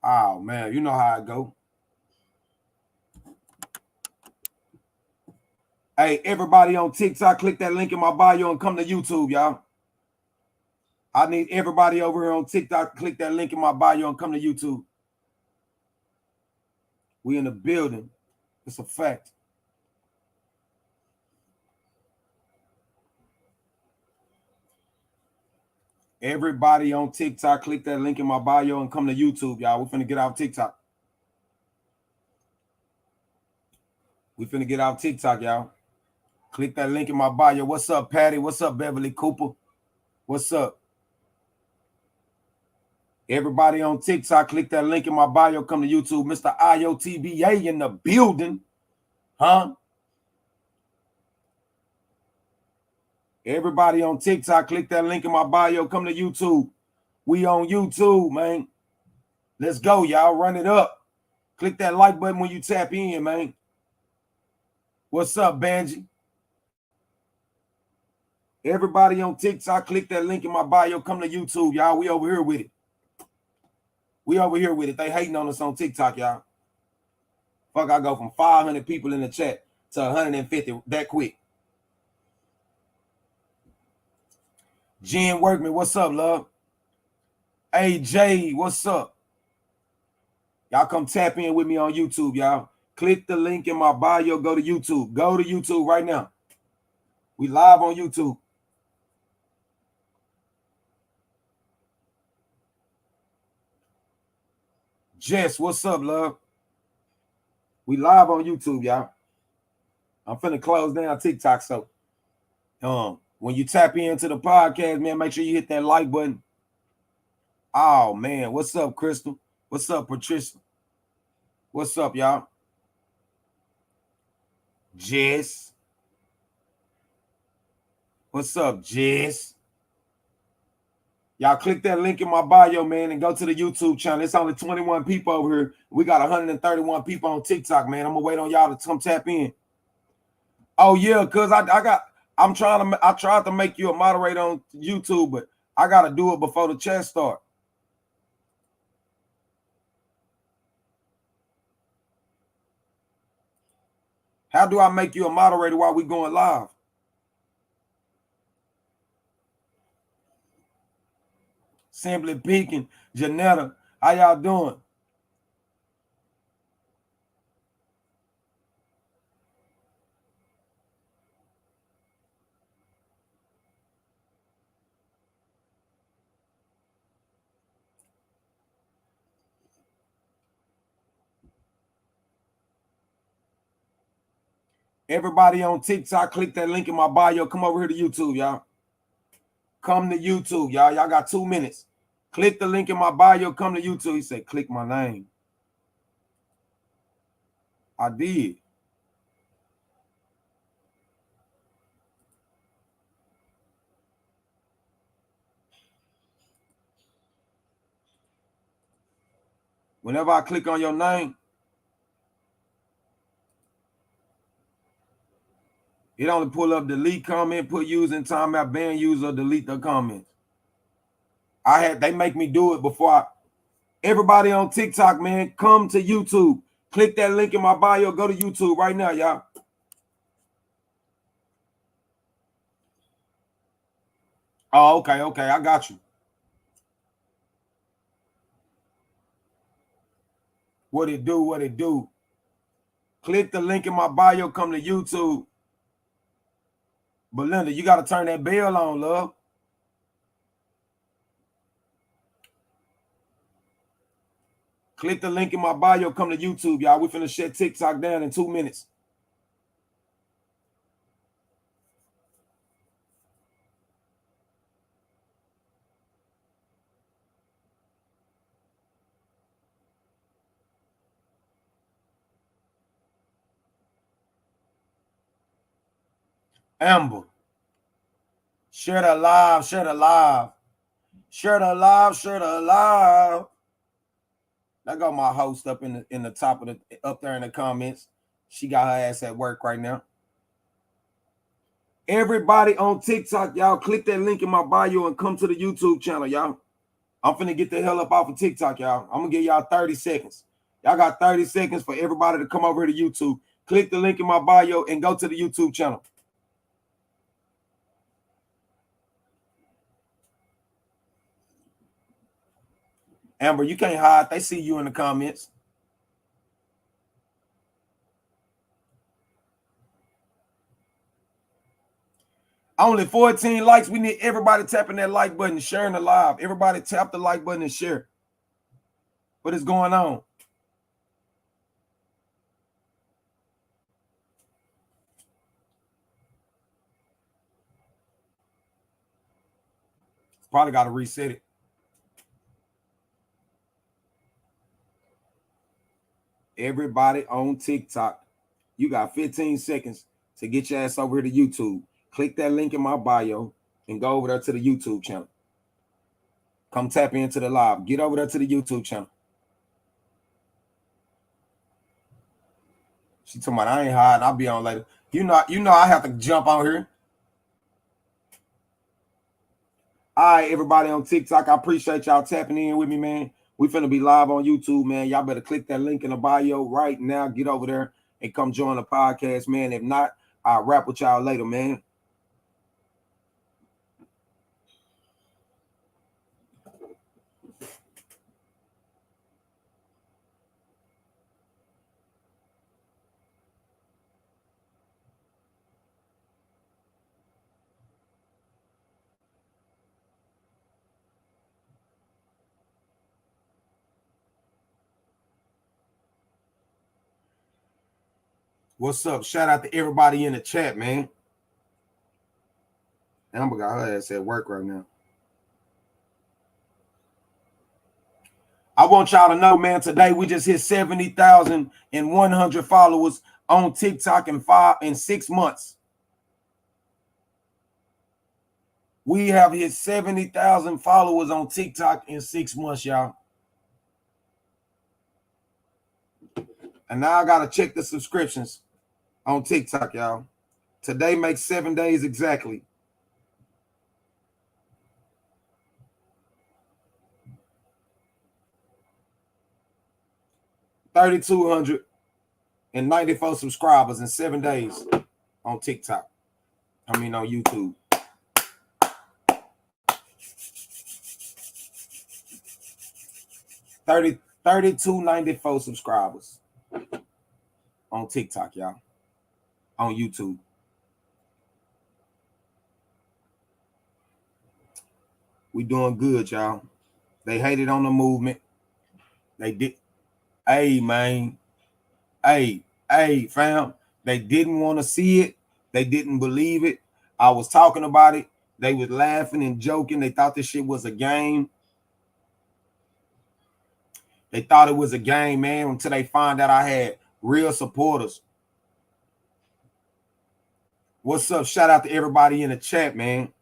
Oh, man, you know how it go. Hey, everybody on TikTok, click that link in my bio and come to YouTube, y'all. I need everybody over here on TikTok, click that link in my bio and come to YouTube. We in the building. It's a fact. Everybody on TikTok, click that link in my bio and come to YouTube, y'all. We finna get off TikTok. We finna get off TikTok, y'all. Click that link in my bio. What's up, Patty? What's up, Beverly Cooper? What's up? Everybody on TikTok, click that link in my bio. Come to YouTube. Mr. IOTBA in the building. Huh? Everybody on TikTok, click that link in my bio. Come to YouTube. We on YouTube, man. Let's go, y'all. Run it up. Click that like button when you tap in, man. What's up, Banji? Everybody on TikTok, click that link in my bio. Come to YouTube, y'all. We over here with it. We over here with it. They hating on us on TikTok, y'all. Fuck, I go from 500 people in the chat to 150 that quick. Jen Workman, what's up, love? Hey, Jay, what's up? Y'all come tap in with me on YouTube, y'all. Click the link in my bio. Go to YouTube. Go to YouTube right now. We live on YouTube. Jess, what's up, love? We live on YouTube, y'all. I'm finna close down TikTok, so when you tap into the podcast, man, make sure you hit that like button. Oh, man, what's up, Crystal? What's up, Patricia? What's up, y'all? Jess. What's up, Jess? Y'all click that link in my bio, man, and go to the YouTube channel. It's only 21 people over here. We got 131 people on TikTok, man. I'm gonna wait on y'all to come tap in. Oh yeah, cause I tried to make you a moderator on YouTube, but I gotta do it before the chat start. How do I make you a moderator while we going live? Simply Peaking, Janetta, how y'all doing? Everybody on TikTok, click that link in my bio. Come over here to YouTube, y'all. Come to YouTube, y'all. Y'all got 2 minutes. Click the link in my bio. Come to YouTube. He said, click my name. I did. Whenever I click on your name, it only pull up delete comment, put user in timeout, ban user, delete the comments. They make me do it before everybody on TikTok, man, come to YouTube. Click that link in my bio. Go to YouTube right now, y'all. Oh, okay. I got you. What it do? Click the link in my bio. Come to YouTube. Belinda, you got to turn that bell on, love. Click the link in my bio. Come to YouTube, y'all. We finna shut TikTok down in 2 minutes. Amber, share the live. I got my host up in the top of up there in the comments. She got her ass at work right now. Everybody on TikTok, y'all click that link in my bio and come to the YouTube channel, y'all. I'm finna get the hell up off of TikTok, y'all. I'm gonna give y'all 30 seconds. Y'all got 30 seconds for everybody to come over here to YouTube. Click the link in my bio and go to the YouTube channel. Amber, you can't hide. They see you in the comments. Only 14 likes. We need everybody tapping that like button, sharing the live. Everybody tap the like button and share. What is going on? Probably got to reset it. Everybody on TikTok, you got 15 seconds to get your ass over here to YouTube. Click that link in my bio and go over there to the YouTube channel. Come tap into the live. Get over there to the YouTube channel. She talking about I ain't hiding. I'll be on later. You know I have to jump on here. All right, everybody on TikTok, I appreciate y'all tapping in with me, man. We finna be live on YouTube, man. Y'all better click that link in the bio right now. Get over there and come join the podcast, man. If not, I'll rap with y'all later, man. What's up? Shout out to everybody in the chat, man. Amber got her ass at work right now. I want y'all to know, man, today we just hit 70,100 followers on TikTok in 6 months. We have hit 70,000 followers on TikTok in 6 months, y'all. And now I got to check the subscriptions on TikTok, y'all. Today makes 7 days exactly. $3,294 subscribers in 7 days on TikTok. I mean on YouTube. $3,294 subscribers on TikTok, y'all. On YouTube. We doing good, y'all. They hated on the movement. They did. Hey, man. Hey, fam. They didn't want to see it. They didn't believe it. I was talking about it. They was laughing and joking. They thought this shit was a game. They thought it was a game, man, until they find out I had real supporters. What's up? Shout out to everybody in the chat, man.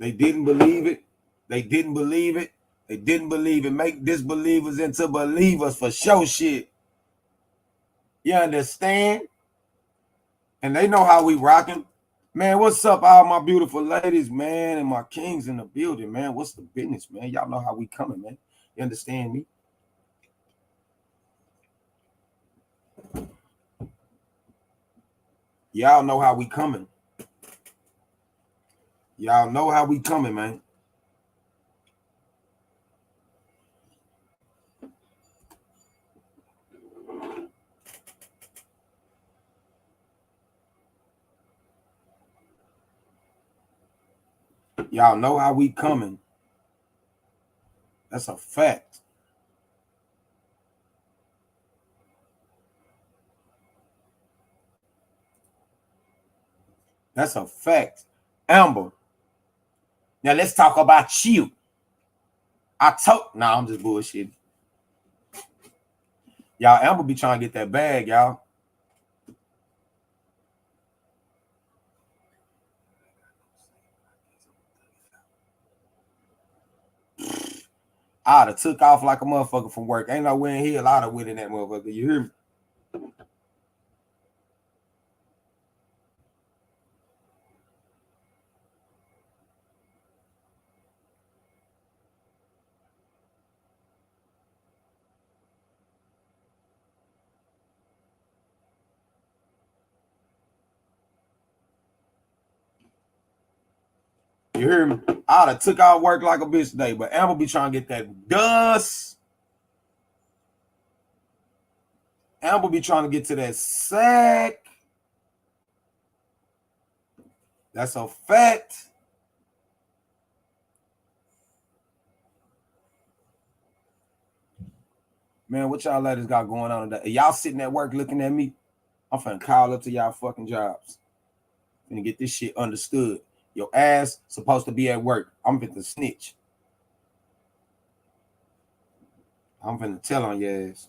They didn't believe it. They didn't believe it. They didn't believe it. Make disbelievers into believers for show shit. You understand? And they know how we rocking. Man, what's up, all my beautiful ladies, man, and my kings in the building, man? What's the business, man? Y'all know how we coming, man. You understand me? Y'all know how we coming. Y'all know how we coming, man. Y'all know how we coming. That's a fact. That's a fact. Amber. Now let's talk about you. I'm just bullshitting. Y'all, Amber be trying to get that bag, y'all. I'd have took off like a motherfucker from work. Ain't no way in hell I'd have went in that motherfucker. You hear me? You hear me? I'd have took out work like a bitch today, but Amber be trying to get that dust. Amber be trying to get to that sack. That's a fact. Man, what y'all ladies got going on today? Y'all sitting at work looking at me? I'm finna call up to y'all fucking jobs. Finna get this shit understood. Your ass supposed to be at work. I'm finna snitch. I'm finna tell on your ass.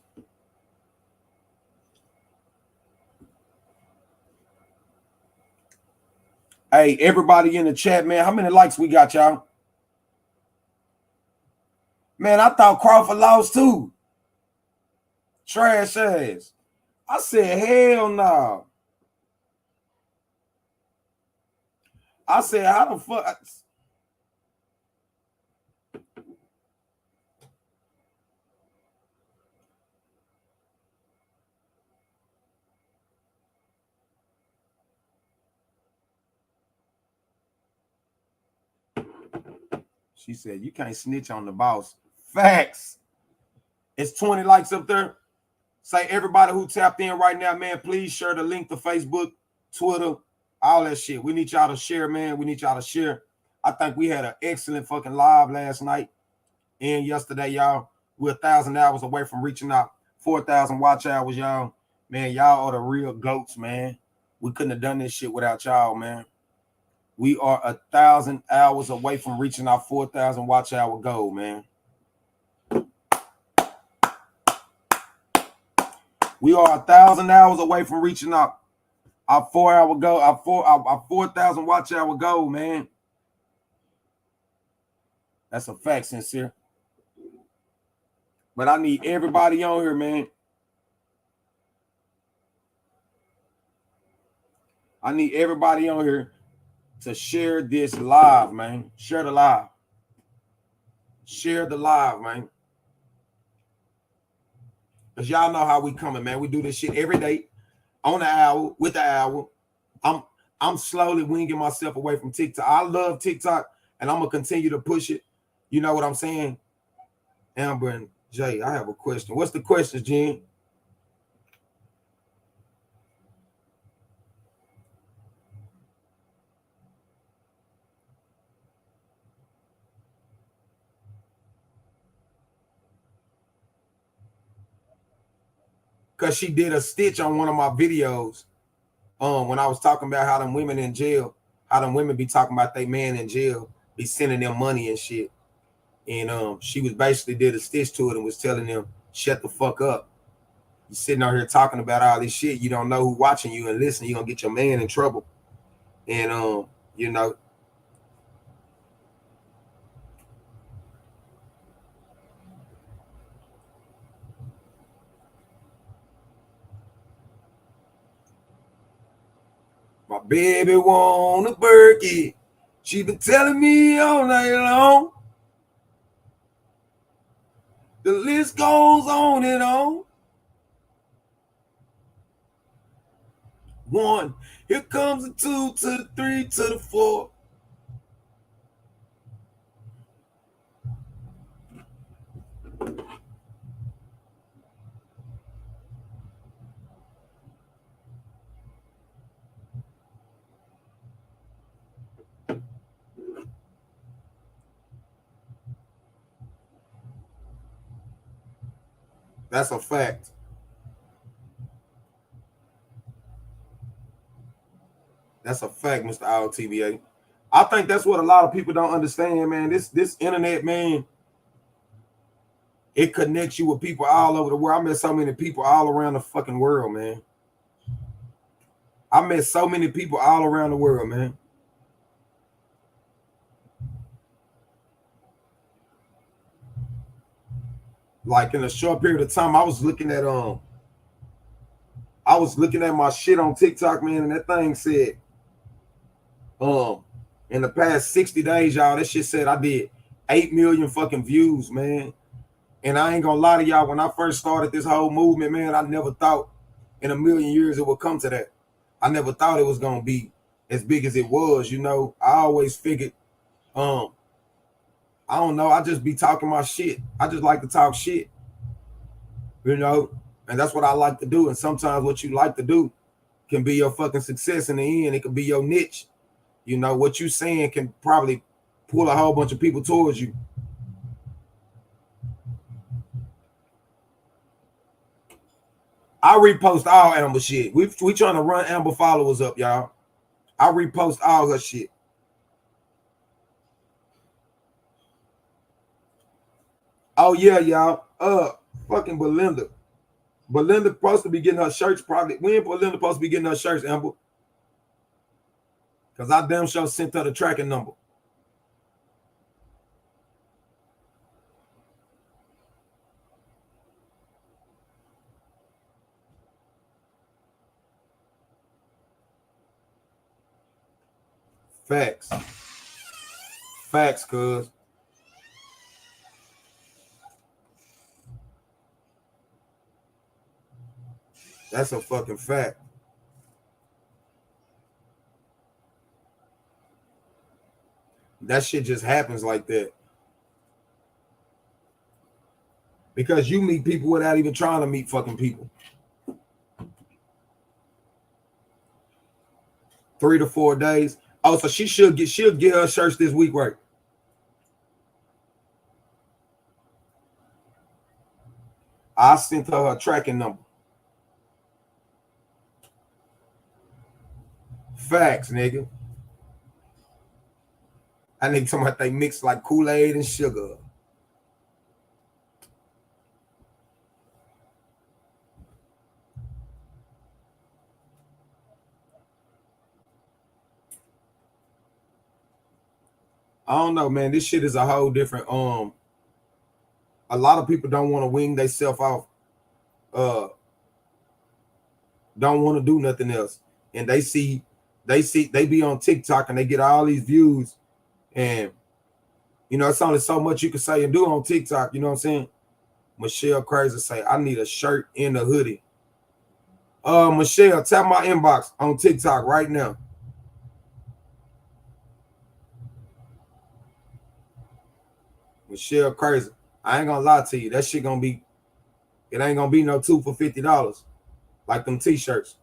Hey, everybody in the chat, man, how many likes we got, y'all? Man, I thought Crawford lost too. Trash ass. I said, hell no. I said, how the fuck? She said, you can't snitch on the boss. Facts. It's 20 likes up there. Say, everybody who tapped in right now, man, please share the link to Facebook, Twitter, all that shit. We need y'all to share, man. We need y'all to share. I think we had an excellent fucking live last night and yesterday, y'all. We're 1,000 hours away from reaching out 4,000 watch hours, y'all. Man, y'all are the real goats, man. We couldn't have done this shit without y'all, man. We are 1,000 hours away from reaching our 4,000 watch hour goal, man. We are 1,000 hours away from reaching our 4-hour goal, our 4,000 watch hour goal, man. That's a fact, sincere. But I need everybody on here, man. I need everybody on here to share this live, man. Share the live. Share the live, man. Because y'all know how we coming, man. We do this shit every day on the hour, with the hour. I'm slowly winging myself away from TikTok. I love TikTok, and I'm going to continue to push it. You know what I'm saying? Amber and Jay, I have a question. What's the question, Jen? Because she did a stitch on one of my videos when I was talking about how them women in jail, how them women be talking about they man in jail, be sending them money and shit. And she was basically did a stitch to it and was telling them, shut the fuck up. You sitting out here talking about all this shit. You don't know who watching you and listening. You're going to get your man in trouble. And, you know, my baby want a Berkey. She been telling me all night long. The list goes on and on. 1, here comes a 2 to the 3 to the 4. That's a fact. That's a fact, Mr. RTBA. I think that's what a lot of people don't understand, man. This internet, man, it connects you with people all over the world. I met so many people all around the fucking world, man. I met so many people all around the world, man. like in a short period of time, I was looking at my shit on TikTok, man, and that thing said, in the past 60 days, y'all, that shit said I did 8 million fucking views, man. And I ain't gonna lie to y'all, when I first started this whole movement, man, I never thought in a million years it would come to that. I never thought it was gonna be as big as it was, you know. I always figured, I don't know, I just be talking my shit. I just like to talk shit, you know, and that's what I like to do. And sometimes what you like to do can be your fucking success in the end. It could be your niche. You know, what you saying can probably pull a whole bunch of people towards you. I repost all Amber shit. We trying to run Amber followers up, y'all. I repost all her shit. Oh yeah, y'all. Fucking Belinda. Belinda supposed to be getting her shirts probably. When Belinda supposed to be getting her shirts, Amber? Because I damn sure sent her the tracking number. Facts. Facts, cuz. That's a fucking fact. That shit just happens like that. Because you meet people without even trying to meet fucking people. 3 to 4 days. Oh, so she'll get her shirts this week, right? I sent her tracking number. Facts, nigga. I nigga talking about they mix like Kool-Aid and sugar. I don't know, man. This shit is a whole different. A lot of people don't want to wing themselves off. Don't want to do nothing else, and they be on TikTok and they get all these views, and you know it's only so much you can say and do on TikTok. You know what I'm saying? Michelle Crazy say I need a shirt and a hoodie. Michelle, tap my inbox on TikTok right now. Michelle Crazy. I ain't gonna lie to you. That shit gonna be. It ain't gonna be no 2 for $50 like them t-shirts.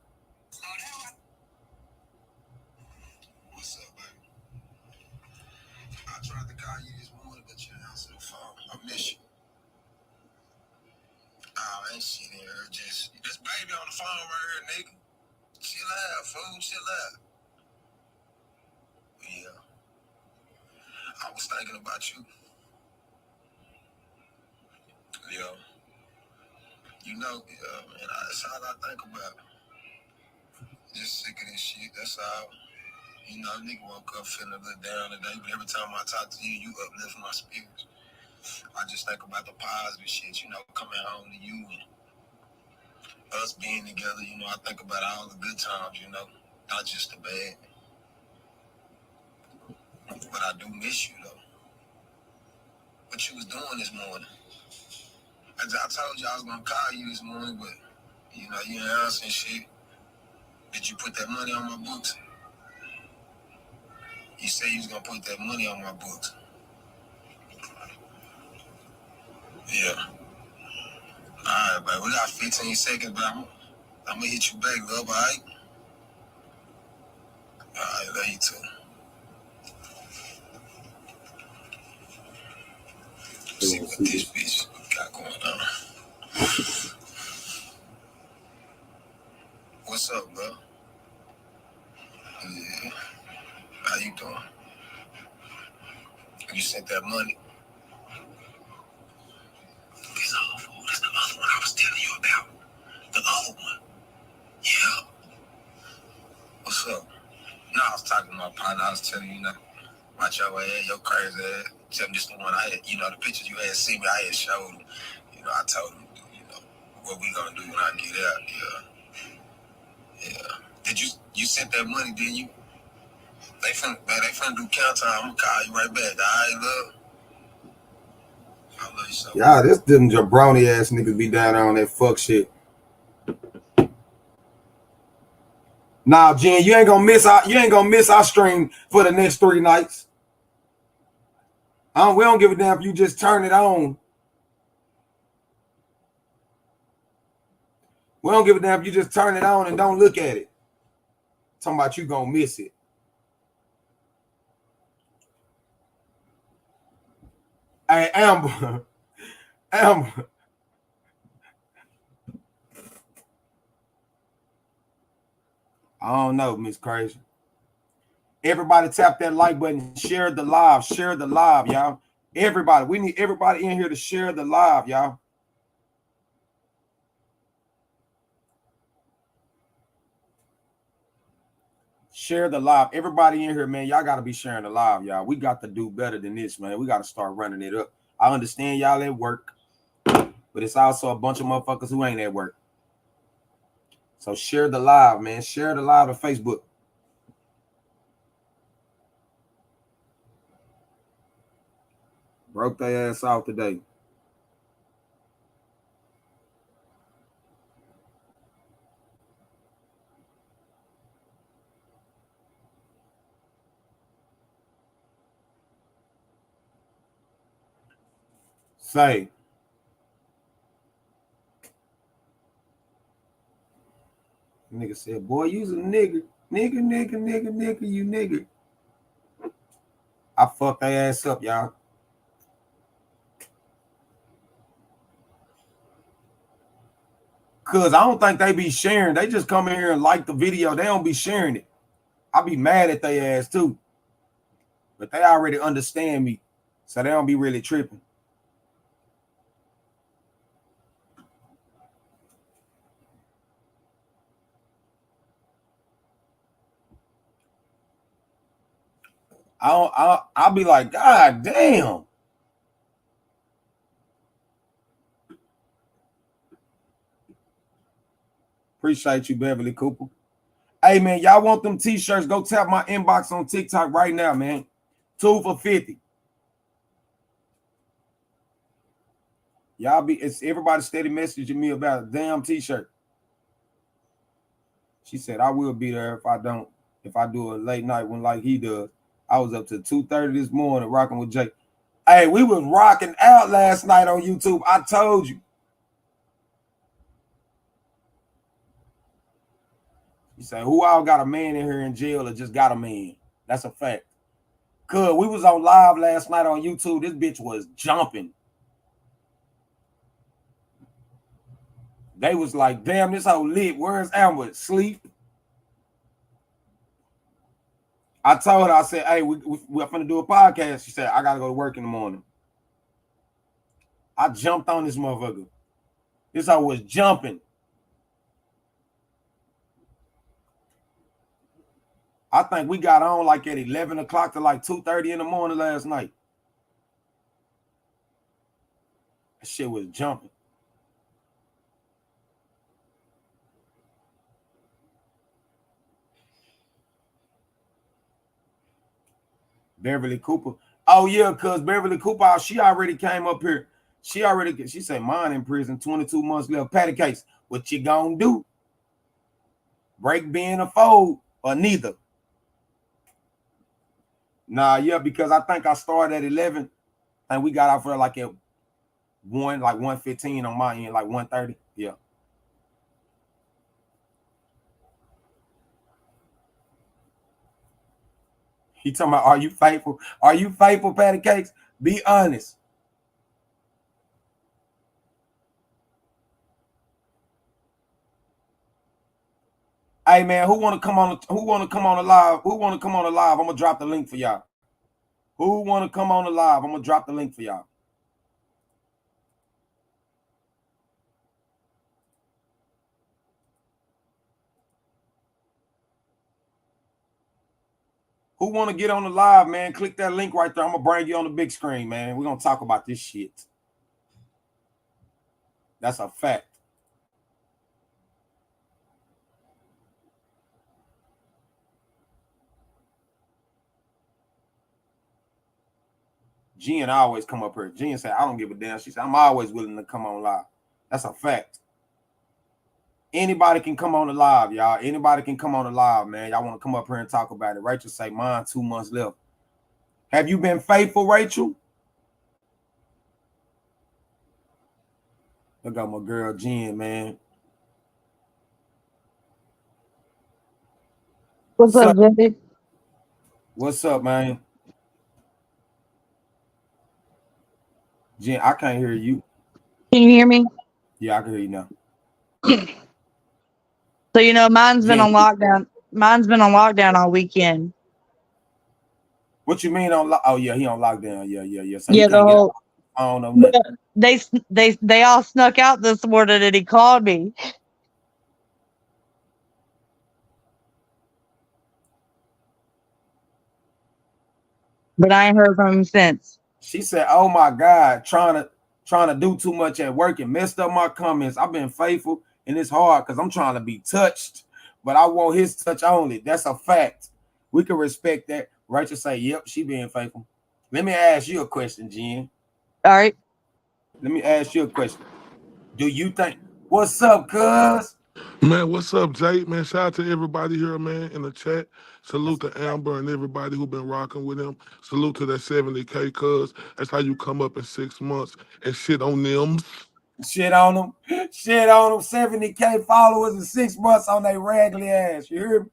What's up, baby? I tried to call you this morning, but you didn't answer the phone. I miss you. Oh, ain't shit in here. Just baby on the phone right here, nigga. Chill out, fool. Chill out. Yeah. I was thinking about you. Yeah. You know, man, that's all I think about. Just sick of this shit. That's all. You know, nigga woke up feeling a little down today, but every time I talk to you, you uplift my spirits. I just think about the positive shit, you know, coming home to you and us being together. You know, I think about all the good times, you know, not just the bad. But I do miss you, though. What you was doing this morning? I told you I was going to call you this morning, but, you know, you ain't answering shit. Did you put that money on my books? You said you was going to put that money on my books. Yeah. All right, baby. We got 15 seconds, but I'm going to hit you back, love, all right? All right, love you too. See what this bitch got going on. What's up, bro? Yeah. How you doing? You sent that money? This old fool. That's the other one I was telling you about. The old one. Yeah. What's up? No, I was talking to my partner. I was telling you, about your ass, your crazy ass. Tell me this the one I had, you know, the pictures you had seen me, I had showed him. You I told him, what we gonna do when I get out. Yeah. Did you sent that money, didn't you? They finna do countdown. I'm gonna call you right back. All right, love. I love you so much. Yeah, this them jabroni ass niggas be down there on that fuck shit. Nah, Jen, you ain't gonna miss our stream for the next 3 nights. We don't give a damn if you just turn it on. We don't give a damn if you just turn it on and don't look at it. Talking about you gonna miss it. Hey, Amber. Amber. I don't know, Miss Crazy. Everybody tap that like button. Share the live. Share the live, y'all. Everybody. We need everybody in here to share the live, y'all. Share the live. Everybody in here, man, y'all got to be sharing the live, y'all. We got to do better than this, man. We got to start running it up. I understand y'all at work, but it's also a bunch of motherfuckers who ain't at work. So share the live, man. Share the live to Facebook. Broke their ass out today. Say. Nigga said, boy, you's a nigga. Nigga, you nigga. I fucked their ass up, y'all. Cause I don't think they be sharing. They just come in here and like the video. They don't be sharing it. I be mad at their ass too. But they already understand me. So they don't be really tripping. I'll be like, God damn. Appreciate you, Beverly Cooper. Hey, man, y'all want them t-shirts? Go tap my inbox on TikTok right now, man. 2 for $50. Y'all it's everybody steady messaging me about a damn t-shirt. She said, I will be there if I do a late night one like he does. I was up to 2:30 this morning rocking with Jake. Hey, we was rocking out last night on YouTube. I told you. You say, who all got a man in here in jail or just got a man? That's a fact. Cause we was on live last night on YouTube. This bitch was jumping. They was like, damn, this whole lit. Where's Amber? Sleep. I told her, I said, hey, we're finna do a podcast. She said, I gotta go to work in the morning. I jumped on this motherfucker. This hoe was jumping. I think we got on like at 11 o'clock to like 2:30 in the morning last night. That shit was jumping. Beverly Cooper. Oh, yeah, because Beverly Cooper, she already came up here. She said, mine in prison, 22 months left. Patty Case, what you gonna do? Break being a fold or neither? Nah, yeah, because I think I started at 11 and we got out for like at 1:15 on my end, like 1:30. Yeah. He talking about, are you faithful? Are you faithful, Patty Cakes? Be honest. Hey man, who want to come on the live? Who want to come on the live? I'm gonna drop the link for y'all. Who want to come on the live? I'm gonna drop the link for y'all. Who want to get on the live, man? Click that link right there. I'm gonna bring you on the big screen, man. We're gonna talk about this shit. That's a fact. Jen always come up here. Jen said, I don't give a damn. She said, I'm always willing to come on live. That's a fact. Anybody can come on the live, y'all. Anybody can come on the live, man. Y'all want to come up here and talk about it. Rachel say, mine 2 months left. Have you been faithful, Rachel? I got my girl Jen, man. What's up, Jay? What's up, man? Jen, I can't hear you. Can you hear me? Yeah, I can hear you now. So, you know, mine's been on lockdown. Mine's been on lockdown all weekend. What you mean on? Oh yeah, he on lockdown. Yeah. So yeah, the whole. I don't know nothing. They all snuck out this morning and he called me. But I ain't heard from him since. She said, "Oh my God, trying to do too much at work and messed up my comments. I've been faithful and it's hard because I'm trying to be touched, but I want his touch only. That's a fact. We can respect that." Rachel say, "Yep, she being faithful." Let me ask you a question, Jen. All right. Let me ask you a question. Do you think? What's up, cuz? Man, what's up, Jay? Man, shout out to everybody here, man, in the chat. Salute to Amber and everybody who been rocking with him. Salute to that 70K, cuz. That's how you come up in 6 months and shit on them. Shit on them. Shit on them. 70K followers in 6 months on their raggedy ass. You hear me?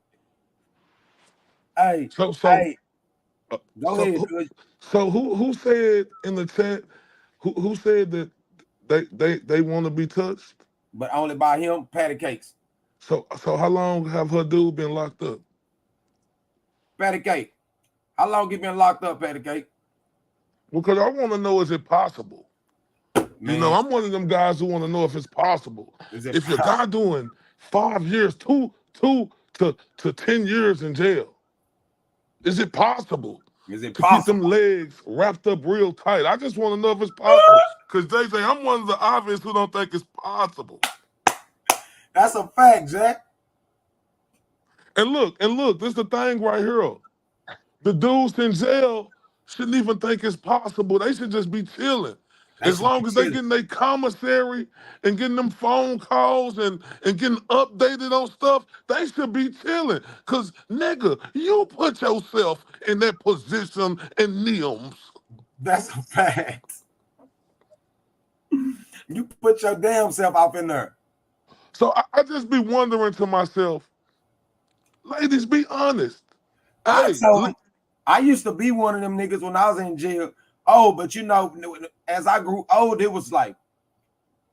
Hey, So go ahead, cuz. So who said in the chat, who said that they want to be touched? But only by him, Patty Cakes. So how long have her dude been locked up? Patty Cake. How long you been locked up, Patty Cake? Because I want to know, is it possible? Man. You know, I'm one of them guys who want to know if it's possible. If your guy doing 5 years, 2 to 10 years in jail, is it possible? Is it to possible? Keep them legs wrapped up real tight? I just want to know if it's possible. Because they say I'm one of the obvious who don't think it's possible. That's a fact, Jack. And look, this is the thing right here. The dudes in jail shouldn't even think it's possible. They should just be chilling. As long as they getting their commissary and getting them phone calls and getting updated on stuff, they should be chilling. Because, nigga, you put yourself in that position in NIMS. That's a fact. You put your damn self out in there. So I just be wondering to myself, ladies, be honest. Hey, I used to be one of them niggas when I was in jail. Oh, but you know, as I grew old, it was like,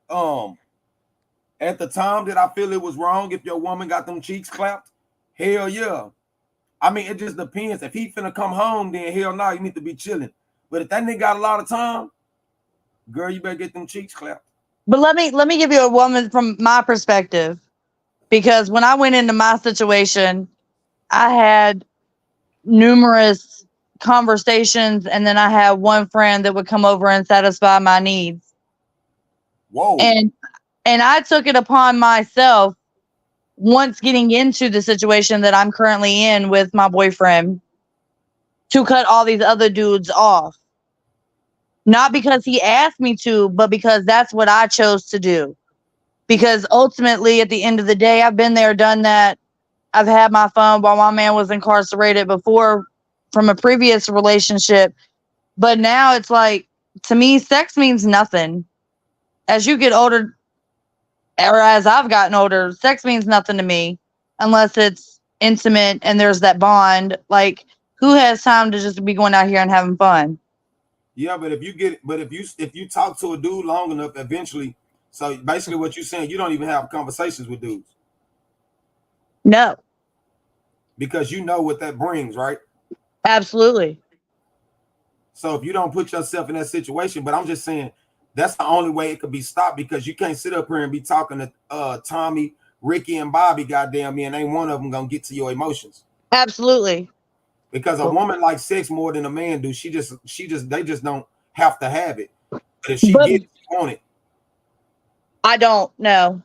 at the time that I feel it was wrong if your woman got them cheeks clapped. Hell yeah. I mean, it just depends. If he finna come home, then hell no, you need to be chilling. But if that nigga got a lot of time, girl, you better get them cheeks clapped. But let me give you a woman from my perspective, because when I went into my situation, I had numerous conversations, and then I had one friend that would come over and satisfy my needs. Whoa. And I took it upon myself, once getting into the situation that I'm currently in with my boyfriend, to cut all these other dudes off. Not because he asked me to, but because that's what I chose to do. Because ultimately, at the end of the day, I've been there, done that. I've had my fun while my man was incarcerated before from a previous relationship. But now it's like, to me, sex means nothing. As you get older, or as I've gotten older, sex means nothing to me unless it's intimate and there's that bond. Like, who has time to just be going out here and having fun? Yeah, but if you talk to a dude long enough, eventually, so basically what you're saying, you don't even have conversations with dudes. No. Because you know what that brings, right? Absolutely. So if you don't put yourself in that situation, but I'm just saying that's the only way it could be stopped, because you can't sit up here and be talking to Tommy, Ricky, and Bobby, goddamn me, and ain't one of them gonna get to your emotions. Absolutely. Because a woman likes sex more than a man do. They just don't have to have it. But if she gets it, she want it. I don't know.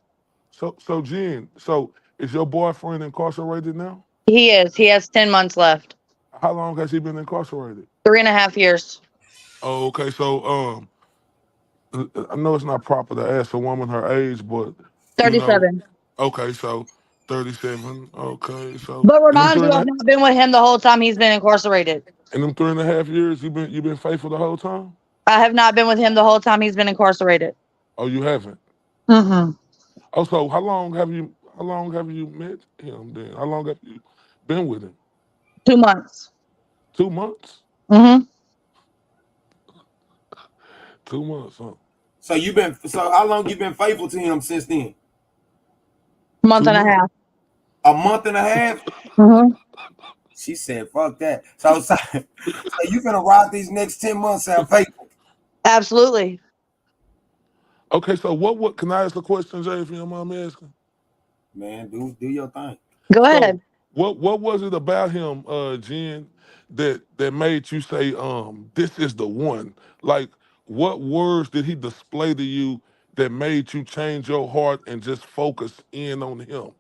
So Jen, so is your boyfriend incarcerated now? He is. He has 10 months left. How long has he been incarcerated? 3.5 years. Oh, okay. So I know it's not proper to ask a woman her age, but you know, 37. okay, so 37. Okay, so But remind you, I've not been with him the whole time he's been incarcerated. in them 3.5 years, you been faithful the whole time? I have not been with him the whole time he's been incarcerated. Oh, you haven't. Mm-hmm. Oh, so how long have you met him then? How long have you been with him? 2 months. 2 months? Mm-hmm. 2 months, huh? So how long you been faithful to him since then? Month Two and a months. half. A month and a half? Mm-hmm. She said, fuck that. So you finna ride these next 10 months sound faithful. Absolutely. Okay, so what can I ask a question, Jay, if you don't mind me asking? Man, do your thing. Go So ahead. what was it about him, Jen, that made you say, this is the one? Like, what words did he display to you that made you change your heart and just focus in on him?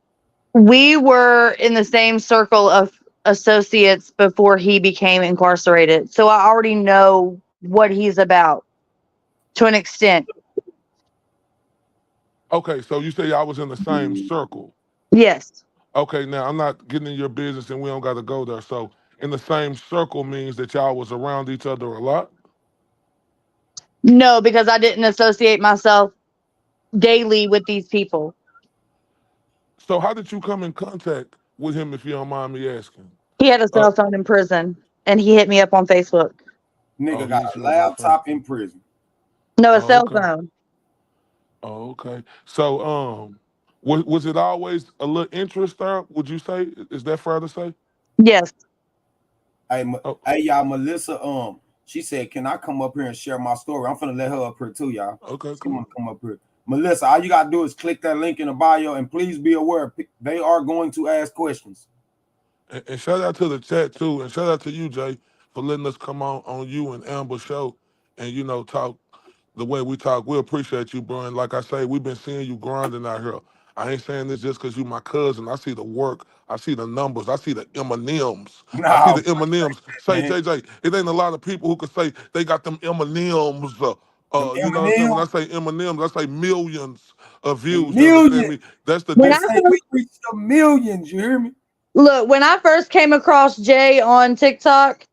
We were in the same circle of associates before he became incarcerated. So I already know what he's about to an extent. Okay, so you say I was in the same circle. Yes. Okay, now I'm not getting in your business and we don't got to go there. So in the same circle means that y'all was around each other a lot. No, because I didn't associate myself daily with these people. So how did you come in contact with him, if you don't mind me asking? He had a Uh, cell phone in prison and he hit me up on Facebook. oh, Nigga he got hit a you up on laptop Facebook. in prison. No, a Oh, cell okay. phone. Oh, okay. So, was it always a little interest there? Would you say? Is that fair to say? Yes. Hey, Oh, hey, y'all, Melissa, she said, can I come up here and share my story? I'm finna let her up here too, y'all. okay, She wanna cool. come up here. Melissa, all you gotta do is click that link in the bio and please be aware they are going to ask questions. And shout out to the chat too, and shout out to you, Jay, for letting us come on you and Amber show, and talk the way we talk. We appreciate you, bro. And like I say, we've been seeing you grinding out here. I ain't saying this just because you my cousin. I see the work. I see the numbers. I see the M&Ms. I see No, the M&Ms. Say, man. JJ, it ain't a lot of people who could say they got them M&Ms. Them You know what I'm saying? When M&M, I say M&Ms, I say millions of the views. You understand million. me? That's the When They I say difference. we first reached the millions, you hear me? look, when I first came across Jay on TikTok,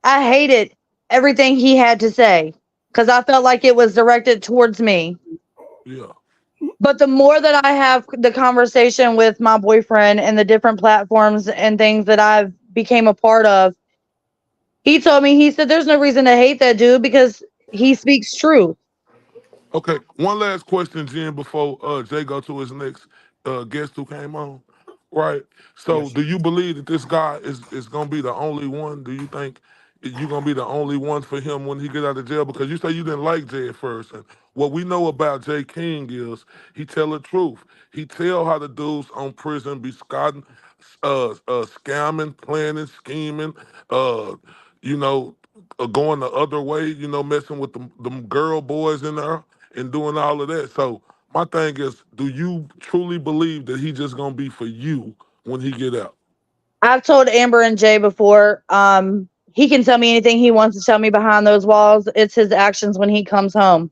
I hated everything he had to say because I felt like it was directed towards me. Yeah. But the more that I have the conversation with my boyfriend and the different platforms and things that I've became a part of, he told me, he said, there's no reason to hate that dude because he speaks truth. Okay, one last question, Jen, before Jay go to his next guest who came on. Right. So, Yes, do you believe that this guy is gonna be the only one? Do you think you're gonna be the only one for him when he get out of jail? Because you say you didn't like Jay at first, and what we know about Jay King is he tell the truth. He tell how the dudes on prison be scotting, scamming, planning, scheming, uh, you know, going the other way. Messing with them girl boys in there and doing all of that. So my thing is, do you truly believe that he just gonna be for you when he get out? I've told Amber and Jay before, he can tell me anything he wants to tell me behind those walls. It's his actions when he comes home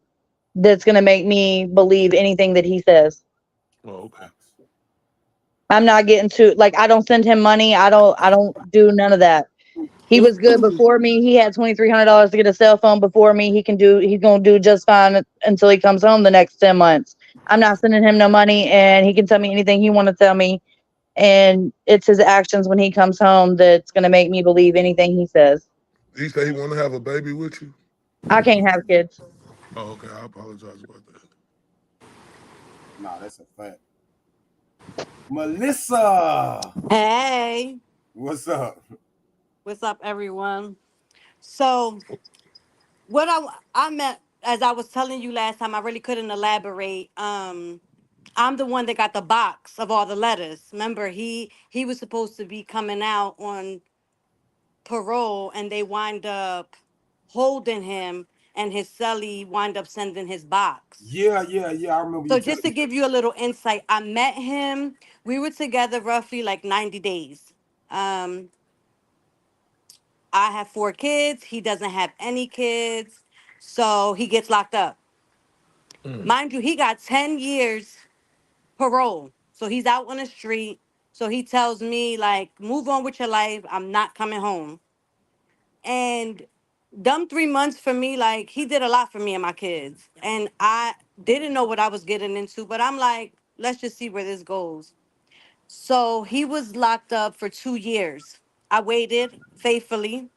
that's going to make me believe anything that he says. Oh, okay. I'm not getting to, like, I don't send him money. I don't do none of that. He was good before me. He had $2,300 to get a cell phone before me. He's gonna do just fine until he comes home the next 10 months. I'm not sending him no money, and he can tell me anything he wanna tell me. And it's his actions when he comes home that's gonna make me believe anything he says. He say he want to have a baby with you. I can't have kids. Oh, okay. I apologize about that. nah, that's a fact. Melissa, Hey, what's up? what's up, everyone? So, what I meant, as I was telling you last time, I really couldn't elaborate. I'm the one that got the box of all the letters. Remember, he was supposed to be coming out on parole, and they wind up holding him. and his celly wind up sending his box. Yeah. I remember So you just telling to me. give you a little insight, I met him. We were together roughly like 90 days. Um, I have 4 kids. He doesn't have any kids. So he gets locked up. Mind you, he got 10 years parole. So he's out on the street. So he tells me, like, move on with your life. I'm not coming home. And them 3 months for me, like, he did a lot for me and my kids. And I didn't know what I was getting into, but I'm like, let's just see where this goes. So he was locked up for 2 years. I waited faithfully.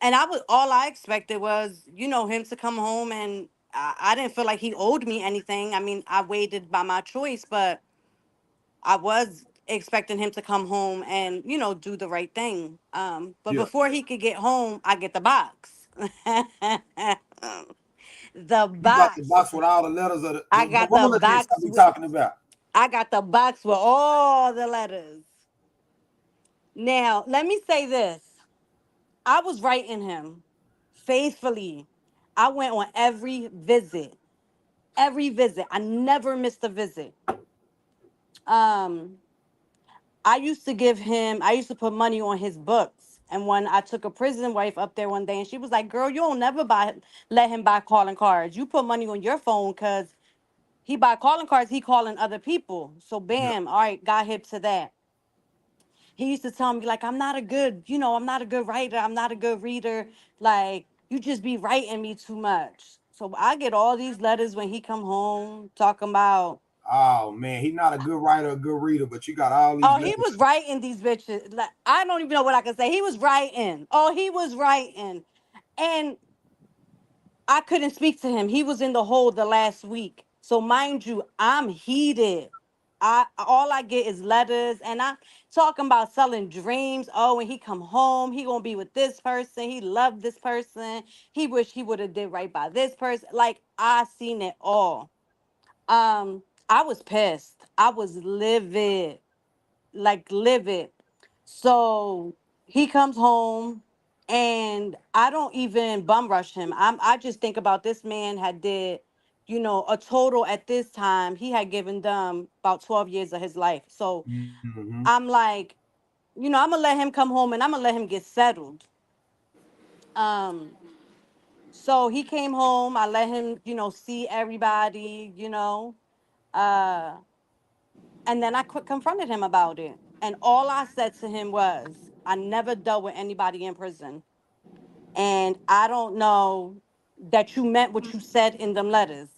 And I was all I expected was, him to come home, and I didn't feel like he owed me anything. I mean, I waited by my choice, but I was expecting him to come home and, do the right thing. But Yeah. before he could get home, I get the box. The You got the box. box with all the letters of I the got the relatives I box be with talking about. I got the box with all the letters. Now, let me say this. I was writing him faithfully. I went on every visit. Every visit. I never missed a visit. Um, I used to put money on his books. And when I took a prison wife up there one day, and she was like, "Girl, you don't never let him buy calling cards. You put money on your phone because he buy calling cards, he calling other people." So Yeah. bam, all right, got hip to that. He used to tell me, like, I'm not a good writer. I'm not a good reader. Like, you just be writing me too much. So I get all these letters when he come home talking about, Oh man, he's not a good writer, a good reader, but you got all these oh, he letters. was writing these bitches. Like, I don't even know what I can say. He was writing. Oh, he was writing. And I couldn't speak to him. He was in the hole the last week. So mind you, I'm heated. I all I get is letters, and I'm talking about selling dreams. Oh, when he come home, he gonna be with this person. He loved this person. He wish he would have did right by this person. Like, I seen it all. I was pissed. I was livid, like livid. So he comes home, and I don't even bum rush him. I just think about this man had did, a total at this time, he had given them about 12 years of his life. So Mm-hmm. I'm like, I'm gonna let him come home and I'm gonna let him get settled. Um, so he came home, I let him, see everybody. Uh And then I confronted him about it. And all I said to him was, I never dealt with anybody in prison. And I don't know that you meant what you said in them letters.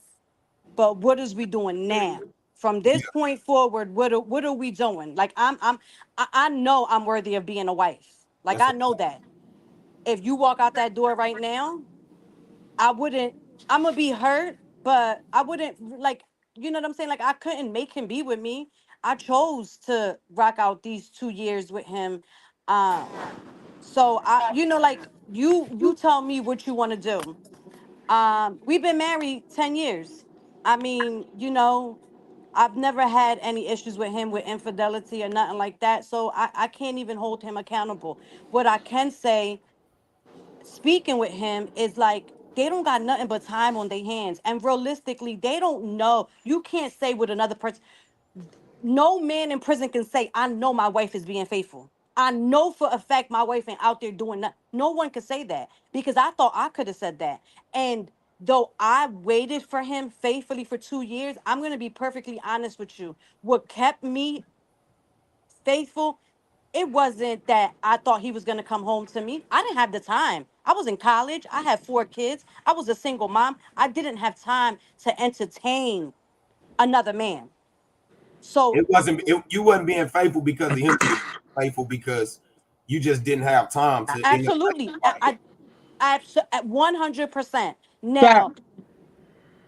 But what is we doing now? From Yeah, this point forward, what are we doing? Like, I know I'm worthy of being a wife. Like, that's I a know that. If you walk out that door right now, I wouldn't, I'm gonna be hurt, but I wouldn't, like, you know what I'm saying? Like, I couldn't make him be with me. I chose to rock out these 2 years with him. Um, so like, you tell me what you want to do. We've been married 10 years. I mean, I've never had any issues with him with infidelity or nothing like that. So I can't even hold him accountable. What I can say, speaking with him, is like, they don't got nothing but time on their hands, and realistically they don't know. You can't say with another person. No man in prison can say, I know my wife is being faithful. I know for a fact my wife ain't out there doing that. No one could say that, because I thought I could have said that. And though I waited for him faithfully for 2 years, I'm going to be perfectly honest with you. What kept me faithful, it wasn't that I thought he was going to come home to me. I didn't have the time. I was in college. I had 4 kids. I was a single mom. I didn't have time to entertain another man. So, it wasn't you wasn't being faithful because of him. You were faithful because you just didn't have time to end up like absolutely, somebody at 100%. That Now,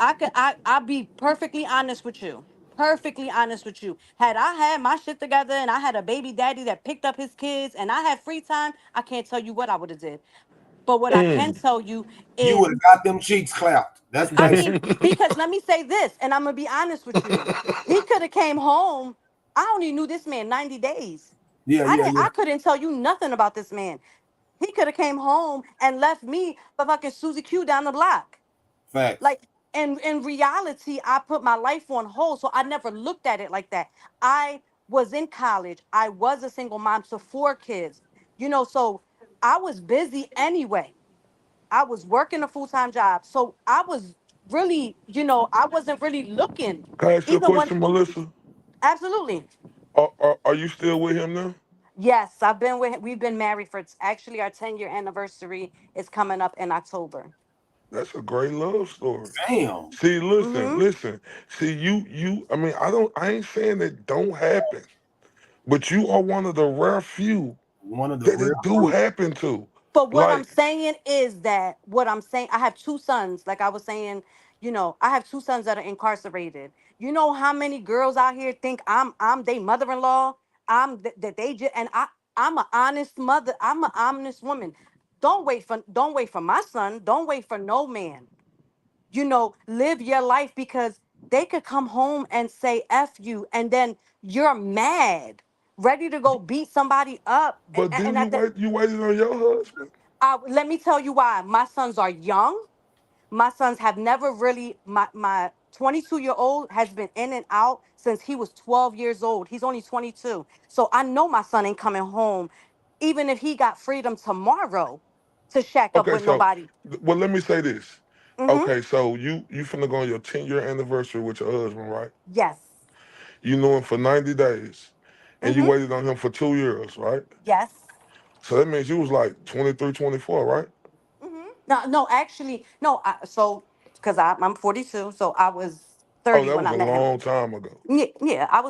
I'll be perfectly honest with you. Perfectly honest with you. Had I had my shit together and I had a baby daddy that picked up his kids and I had free time, I can't tell you what I would have did. But what I can tell you you would is, have got them cheeks clapped. That's what I you mean, because let me say this, and I'm gonna be honest with you. He could have came home. I only knew this man 90 days. yeah, I yeah, didn't. yeah. I couldn't tell you nothing about this man. He could have came home and left me for fucking Susie Q down the block. Facts. Like in reality, I put my life on hold, so I never looked at it like that. I was in college. I was a single mom to 4 kids. So I was busy anyway. I was working a full-time job. So I was really, I wasn't really looking. Can I ask you a Even when question, Melissa? Absolutely. Are you still with him now? Yes, we've been married for actually our 10-year anniversary is coming up in October. That's a great love story. Damn. See, listen, Mm-hmm. listen. See, I mean, I ain't saying it don't happen, but you are one of the rare few One of the that real it do fruit. happen to. But what I'm Like, saying is that what I'm saying, I have 2 sons. Like I was saying, I have 2 sons that are incarcerated. You know how many girls out here think I'm their mother-in-law? That they just and I'm an honest mother. I'm an honest woman. Don't wait for my son. Don't wait for no man. Live your life because they could come home and say F you, and then you're mad, ready to go beat somebody up. And, but then and at the you waited on your husband. let me tell you why. My sons are young. My sons have never really. My 22-year-old has been in and out since he was 12 years old. He's only 22, so I know my son ain't coming home, even if he got freedom tomorrow, to shack up Okay, with so nobody. well, let me say this. Mm-hmm. Okay, so you finna go on your 10-year anniversary with your husband, right? Yes. You knew him for 90 days, and you Mm-hmm. waited on him for 2 years, right? Yes. So that means you was like 23, 24, right? No, no, actually, no. Because I'm 42, so I was Oh, 30 that when was I a met him. long time ago. Yeah, yeah, I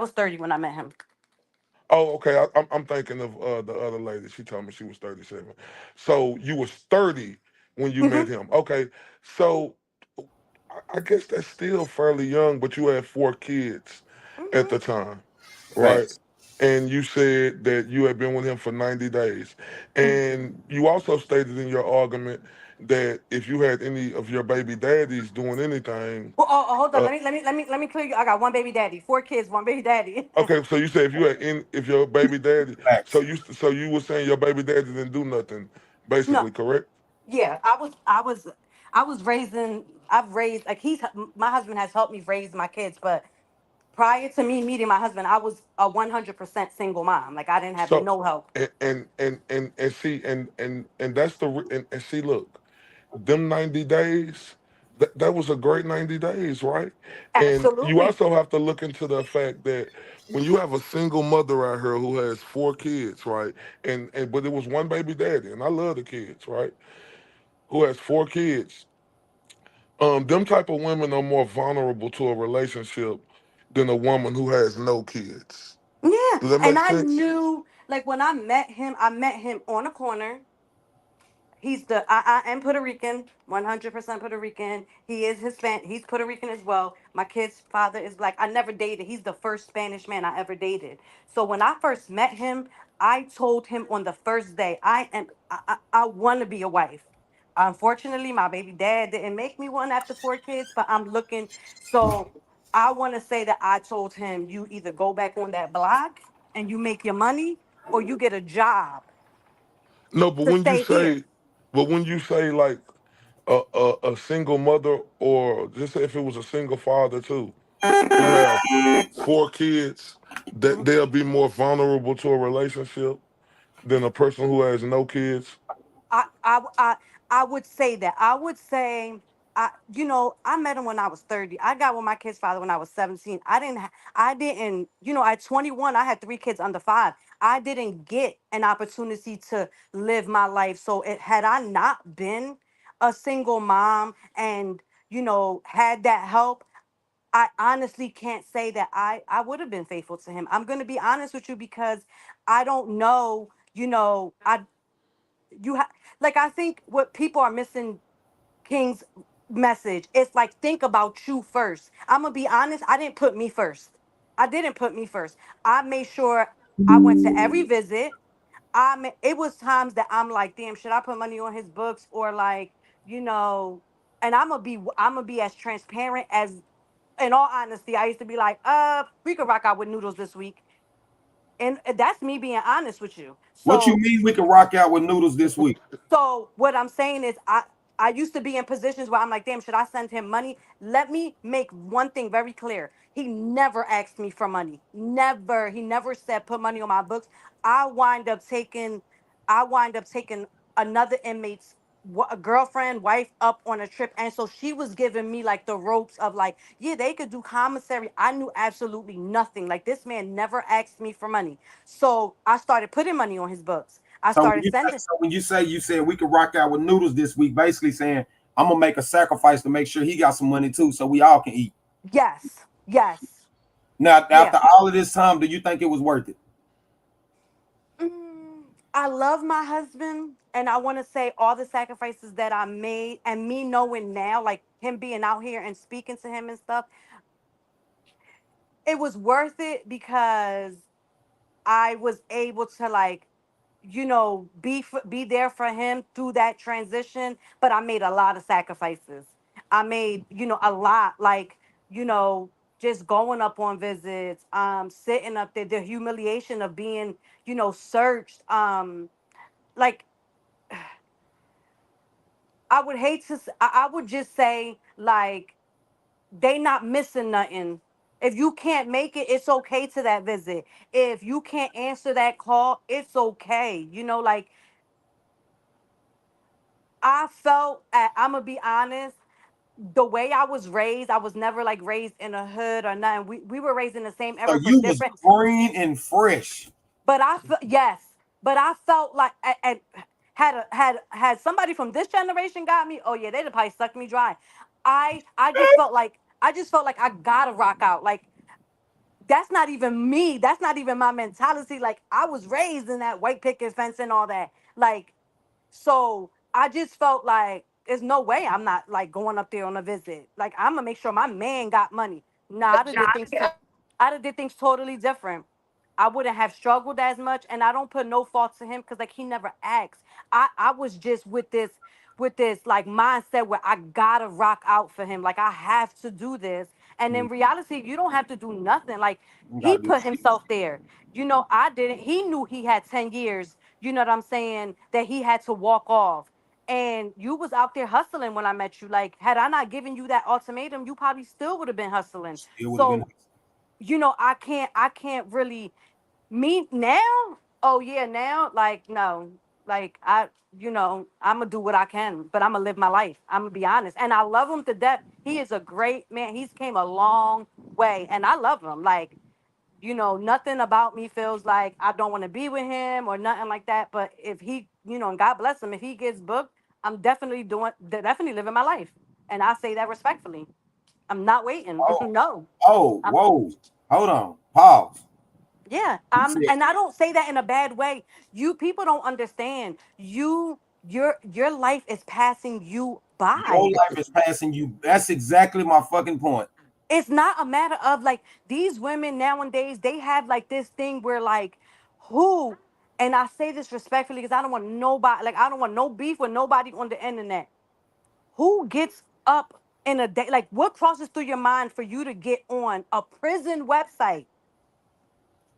was 30 when I met him. Oh, okay. I'm thinking of the other lady. She told me she was 37. So you was 30 when you met Hmm. him. Okay. So I guess that's still fairly young, but you had 4 kids at Hmm. the time, right? Facts. And you said that you had been with him for 90 days. And you also stated in your argument that if you had any of your baby daddies doing anything, Hold on. uh, Let me clear you. I got one baby daddy, 4 kids, one baby daddy. okay, so you said if your baby daddy, Facts. so you were saying your baby daddy didn't do nothing, No, basically, correct? yeah, I was raising. I've raised like my husband has helped me raise my kids, but prior to me meeting my husband, I was a 100% single mom. Like I didn't have So no help. and see and that's and see, look, them 90 days, that was a great 90 days, right? And you Absolutely. also have to look into the fact that when you have a single mother out here who has 4 kids, right? And but it was one baby daddy, and I love the kids, right? Who has 4 kids. Them type of women are more vulnerable to a relationship than a woman who has no kids. Yeah, Does that and make I sense? knew like when I met him on a corner. I am Puerto Rican, 100% Puerto Rican. He is Hispanic. He's Puerto Rican as well. My kid's father is black. I never dated. He's the first Spanish man I ever dated. So when I first met him, I told him on the first day, I want to be a wife. Unfortunately, my baby dad didn't make me one after 4 kids, but I'm looking. So I want to say that I told him, you either go back on that block and you make your money, or you get a job No, but to stay here. when you say like a single mother, or just say if it was a single father too, who have 4 kids, that they'll be more vulnerable to a relationship than a person who has no kids. I I I I would say that. I would say I met him when I was 30. I got with my kid's father when I was 17. At 21 I had 3 kids under 5. I didn't get an opportunity to live my life. So had I not been a single mom and had that help, I honestly can't say that I would have been faithful to him. I'm going to be honest with you because I don't know, I you have like I think what people are missing King's message. It's like think about you first. I'm gonna be honest. I didn't put me first. I didn't put me first. I made sure I went to every visit. It was times that I'm like, damn, should I put money on his books or like, you know? And I'm gonna be as transparent as, in all honesty, I used to be like, we could rock out with noodles this week And that's me being honest with you. What you So mean we can rock out with noodles this week? so what I'm saying is I used to be in positions where I'm like, damn, should I send him money? Let me make one thing very clear. He never asked me for money. Never. He never said put money on my books. I wind up taking I wind up taking another inmate's a girlfriend, wife up on a trip. And so she was giving me like the ropes of like, yeah, they could do commissary. I knew absolutely nothing. Like this man never asked me for money. So I started putting money on his books. I So started sending. when you say you said we could rock out with noodles this week, basically saying I'm gonna make a sacrifice to make sure he got some money too, so we all can eat. Yes. Yes. Now, Yeah. after all of this time, do you think it was worth it? I love my husband, and I want to say all the sacrifices that I made, and me knowing now, like him being out here and speaking to him and stuff, it was worth it because I was able to like, be there for him through that transition. But I made a lot of sacrifices. I made, a lot, like, you know, just going up on visits, sitting up there, the humiliation of being, searched, like I would hate to. I would just say like they not missing nothing. If you can't make it, it's okay to that visit. If you can't answer that call, it's okay. Like I felt. I'm gonna be honest. The way I was raised, I was never like raised in a hood or nothing. We were raised in the same So era, but you was different. green and fresh. But yes, but I felt like had somebody from this generation got me. Oh yeah, they'd have probably sucked me dry. I just felt like I gotta rock out. Like that's not even me. That's not even my mentality. Like I was raised in that white picket fence and all that. Like so, I just felt like there's no way I'm not like going up there on a visit. Like I'm gonna make sure my man got money. Nah, I'd have did things totally different. I wouldn't have struggled as much, and I don't put no fault to him because like he never asked. I was just with this like mindset where I gotta rock out for him. Like I have to do this. And in reality, you don't have to do nothing. Like You he gotta do put himself there. I didn't. He knew he had 10 years, you know what I'm saying, that he had to walk off. And you was out there hustling when I met you. Like, had I not given you that ultimatum, you probably still would have been hustling. still would have been. So I can't really me now. Oh yeah, now like no, like I'm gonna do what I can, but I'm gonna live my life. I'm gonna be honest, and I love him to death. He is a great man. He's came a long way, and I love him. Like nothing about me feels like I don't want to be with him or nothing like that. But if he, and God bless him, if he gets booked, I'm definitely living my life, and I say that respectfully. I'm not waiting. Oh, No. oh, I'm, whoa. Hold on. Pause. yeah, You said and I don't say that in a bad way. You people don't understand. Your life is passing you your by. life is passing you. That's exactly my fucking point. It's not a matter of like these women nowadays, they have like this thing where like who, and I say this respectfully because I don't want nobody, like I don't want no beef with nobody on the internet. Who gets up in a day, like what crosses through your mind for you to get on a prison website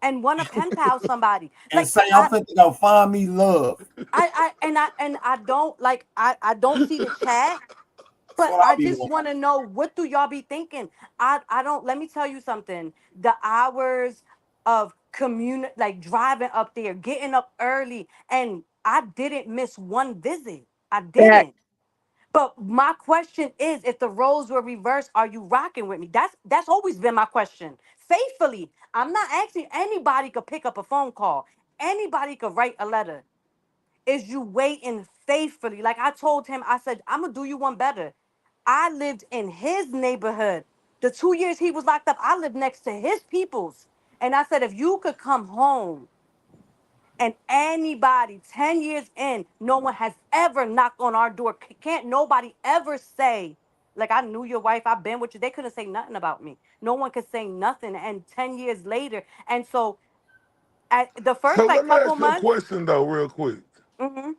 and want to pen pal somebody? And Like say I'm finna go find me love. I don't like I don't see the chat, That's but what I I be just doing. want to know what do y'all be thinking? I don't. Let me tell you something. The hours of like driving up there, getting up early, and I didn't miss one visit. I That didn't. But my question is, if the roles were reversed, are you rocking with me? That's always been my question. Faithfully, I'm not asking anybody could pick up a phone call. Anybody could write a letter. Is you waiting faithfully? Like I told him, I said, I'm gonna do you one better. I lived in his neighborhood. The 2 years he was locked up, I lived next to his peoples. And I said, if you could come home and anybody 10 years in, no one has ever knocked on our door. Can't nobody ever say, like, I knew your wife, I've been with you. They couldn't say nothing about me. No one could say nothing. And 10 years later, and so at the So first let like me couple ask you a months, question though, real quick, hmm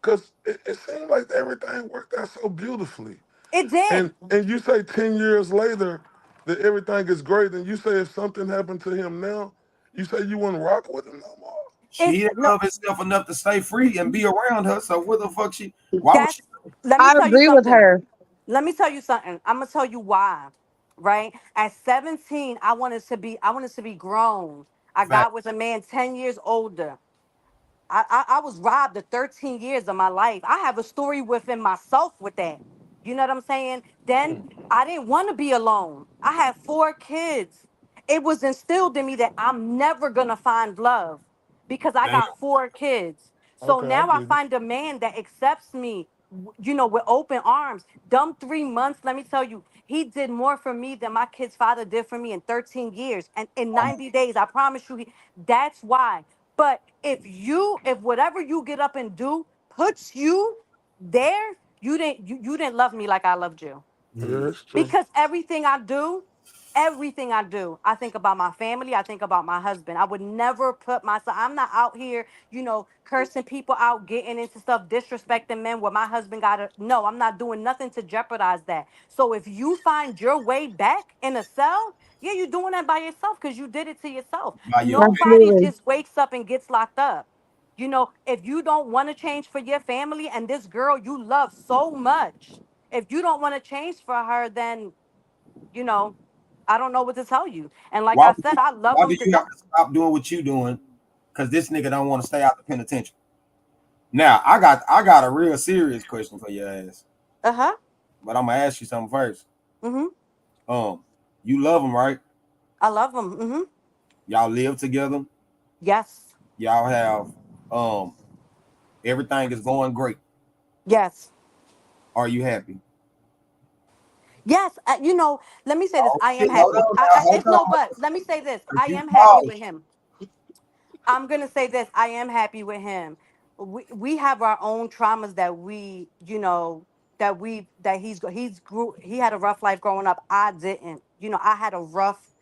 because it seemed like everything worked out so beautifully. it did. And you say 10 years later that everything is great, and you say if something happened to him now, You say you wouldn't rock with him no more? She It's didn't no. love herself enough to stay free and be around her. So what the fuck she? Why would she? That's. Let me I tell you agree with something. her. Let me tell you something. I'm gonna tell you why. Right? At 17, I wanted to be grown. I Fact. got with a man 10 years older. I was robbed of 13 years of my life. I have a story within myself with that. You know what I'm saying? Then I didn't want to be alone. I had 4 kids. It was instilled in me that I'm never gonna find love because I Damn. got 4 kids. So Okay, I now I get it. find a man that accepts me, with open arms. Dumb 3 months, let me tell you, he did more for me than my kid's father did for me in 13 years. And in 90 days, I promise you, that's why. But if whatever you get up and do puts you there, you didn't love me like I loved you. Yeah, Mm. that's true. Because everything I do, I think about my family, I think about my husband. I would never put myself, I'm not out here, cursing people out, getting into stuff, disrespecting men where my husband got to, no, I'm not doing nothing to jeopardize that. So if you find your way back in a cell, yeah, you're doing that by yourself because you did it to yourself. By your Nobody Absolutely. just wakes up and gets locked up. If you don't want to change for your family and this girl you love so much, if you don't want to change for her, then you know, I don't know what to tell you. And like why I said, I love why do him to you have death. to stop doing what you doing? Because this nigga don't want to stay out the penitentiary. Now I got a real serious question for your ass, Uh huh. but I'm gonna ask you something first. Mhm. Um, you love him, right? I love him. Mhm. Y'all live together. Yes. Y'all have um everything is going great. Yes. Are you happy? Yes. Let me say this. Oh I am shit! Hold happy. on now. Hold It's no on. but. Let me say this. 'Cause I you am happy with paused. him. I'm gonna say this. I am happy with him. We have our own traumas that he had a rough life growing up. I didn't. I had a rough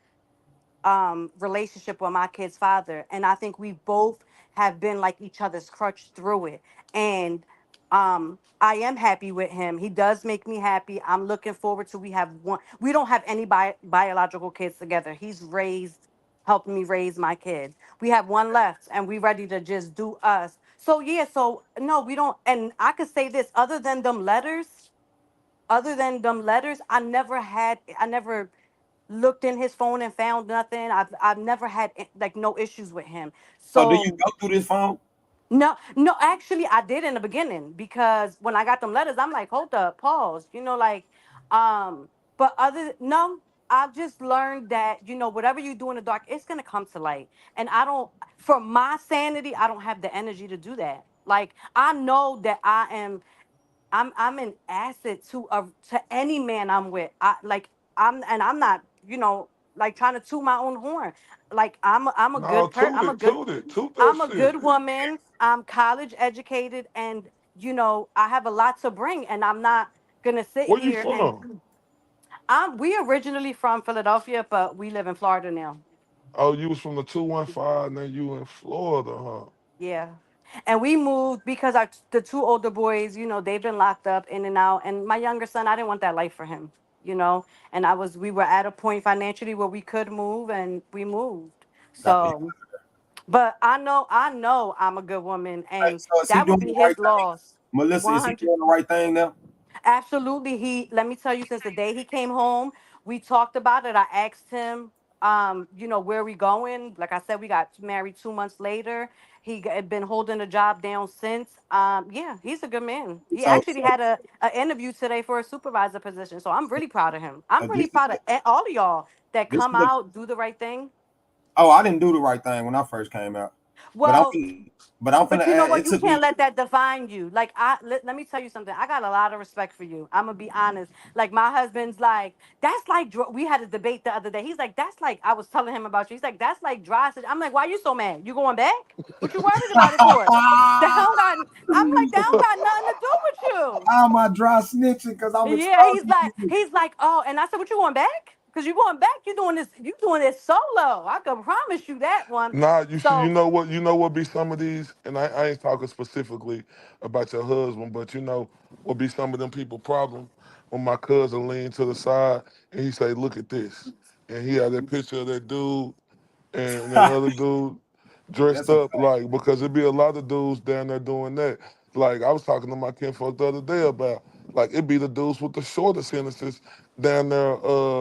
relationship with my kid's father, and I think we both have been like each other's crutch through it. And I am happy with him. He does make me happy. I'm looking forward to, we don't have any biological kids together. He's helped me raise my kids. We have one left and we ready to just do us. So yeah, so no, we don't. And I could say this, other than them letters, I never looked in his phone and found nothing. I've never had like no issues with him. So do you So go through this phone? no, no, actually I did in the beginning because when I got them letters, I'm like, hold up, pause. Um, but no, I've just learned that, whatever you do in the dark, it's gonna come to light. And for my sanity, I don't have the energy to do that. Like I know that I'm an asset to any man I'm with. I'm not, like trying to toot my own horn. Like No, toot that I'm a shit. good woman. I'm college educated and I have a lot to bring and I'm not gonna sit Where you here from? and we originally from Philadelphia, but we live in Florida now. Oh, you was from the 215, now you in Florida, huh? Yeah. And we moved because the two older boys, they've been locked up in and out. And my younger son, I didn't want that life for him, you know. And we were at a point financially where we could move and we moved. Got the So, but I know I'm a good woman Hey, and so is he that would doing be the right his thing? loss. Melissa, is he 100. doing the right thing now? Absolutely. Let me tell you, since the day he came home, we talked about it. I asked him, where we going? Like I said, we got married 2 months later. Had been holding the job down since. Yeah, he's a good man. He So, actually had a interview today for a supervisor position. So I'm really proud of him. I'm so really proud of all of y'all that this come is a, out, do the right thing. oh, I didn't do the right thing when I first came out, but Well, I'm finna but you know add, what? it You took me. can't let that define you. Like let me tell you something. I got a lot of respect for you. I'm gonna be honest. Like my husband's like, that's like we had a debate the other day. He's like, that's like I was telling him about you. He's like, that's like dry. I'm like, why you so mad? You going back? What you worried about it for? That don't got. I'm like, that don't got nothing to do with you. How am I dry snitching? Because I'm Yeah, he's exposing like, you. he's like, oh, and I said, what you going back? Because you going back, you doing this solo. I can promise you that one. Nah, you see, So you know what be some of these, and I ain't talking specifically about your husband, but you know what be some of them people problem when my cousin lean to the side and he say, "Look at this," and he had that picture of that dude, and that other dude dressed That's a up like, because it'd be a lot of dudes down there doing that. Like I was talking to my kinfolk the other day about, like it'd be the dudes with the shorter sentences down there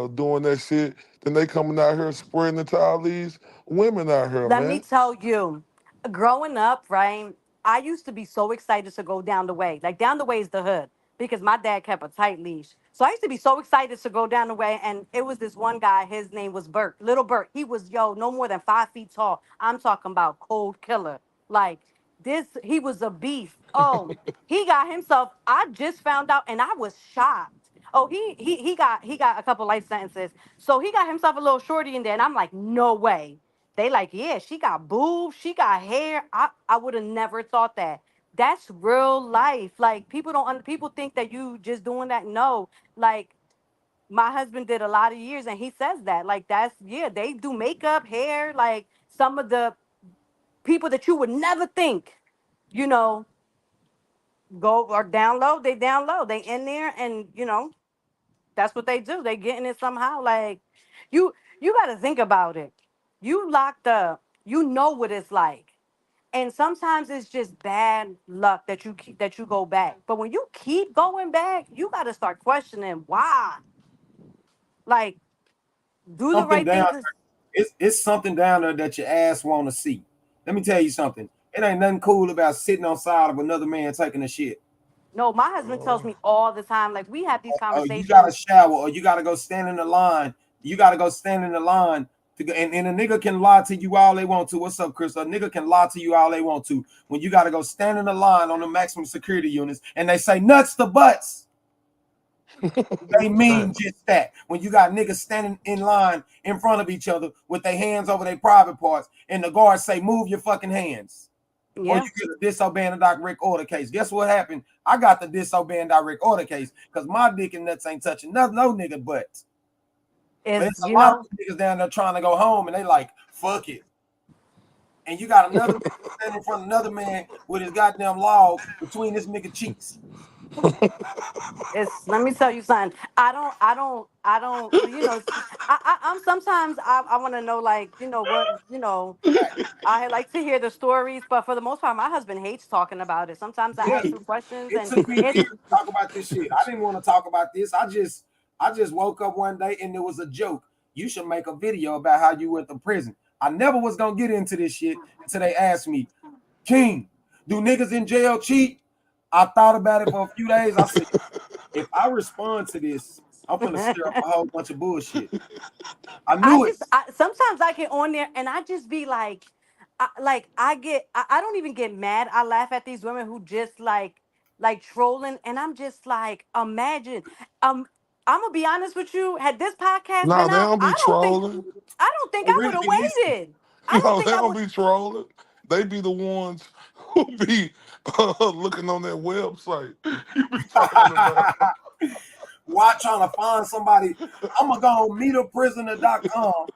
doing that shit. Then they coming out here spreading it to all these women out here, Let me man. tell you, growing up, right, I used to be so excited to go down the way. Like down the way is the hood because my dad kept a tight leash. So I used to be so excited to go down the way. And it was this one guy, his name was Bert, little Bert. He was, no more than 5 feet tall. I'm talking about cold killer. Like this, he was a beast. Oh, he got himself, I just found out and I was shocked. Oh, he got a couple life sentences. So he got himself a little shorty in there. And I'm like, no way. They like, yeah, she got boobs, she got hair. I would have never thought that. That's real life. Like people don't people think that you just doing that. No, like my husband did a lot of years, and he says that. Like that's yeah, they do makeup, hair. Like some of the people that you would never think, you know, go or down low. They down low. They in there, and that's what they do. They getting it somehow. Like you, you got to think about it. You locked up. You know what it's like, and sometimes it's just bad luck that that you go back. But when you keep going back, you got to start questioning why. Like, do the something right down things. there. It's something down there that your ass want to see. Let me tell you something. It ain't nothing cool about sitting on side of another man taking a shit. No, my husband tells me all the time. Like we have these You gotta conversations. shower, or you gotta go stand in the line. You gotta go stand in the line to go, and a nigga can lie to you all they want to. What's up, Chris? A nigga can lie to you all they want to. When you gotta go stand in the line on the maximum security units, and they say nuts to butts. They mean just that. When you got niggas standing in line in front of each other with their hands over their private parts, and the guards say, "Move your fucking hands." Or Yeah, you get a disobeying a direct order case. Guess what happened? I got the disobeying direct order case because my dick and nuts ain't touching no nigga butts. But it's it's a lot of niggas down there trying to go home, and they like, fuck it. And you got another man standing in front of another man with his goddamn log between his nigga cheeks. Let me tell you something. I don't. I'm sometimes I want to know, like, what, I like to hear the stories, but for the most part, my husband hates talking about it. Sometimes I ask Hey, him questions, it and took me it's years to talk about this shit. I didn't want to talk about this. I just woke up one day and it was a joke. You should make a video about how you went to prison. I never was gonna get into this shit until they asked me, King, do niggas in jail cheat? I thought about it for a few days. I said, if I respond to this, I'm gonna stir up a whole bunch of bullshit. I knew it. sometimes I get on there and I just be like, I don't even get mad. I laugh at these women who just like trolling, and I'm just like, imagine. I'm gonna be honest with you. Had this podcast No, been they out, don't be trolling. I don't think They I would really have be listening. waited. I don't No, think they I don't would. be trolling. They be the ones who be looking on that website you be talking about. Why trying to find somebody? I'm gonna go on meetaprisoner.com.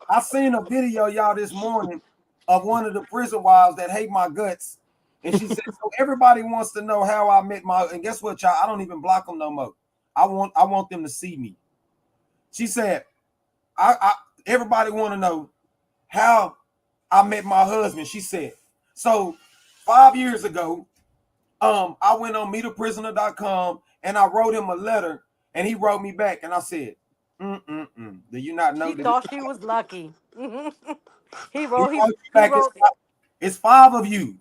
I seen a video, y'all, this morning of one of the prison wives that hate my guts. And she said, so everybody wants to know how I met my, and guess what, y'all? I don't even block them no more. I want them to see me. She said, I everybody want to know how I met my husband. She said, so 5 years ago, I went on meetaprisoner.com and I wrote him a letter, and he wrote me back, and I said, Do you not know She that? thought she was lucky. he He wrote. wrote me He back. wrote. It's 5 of you.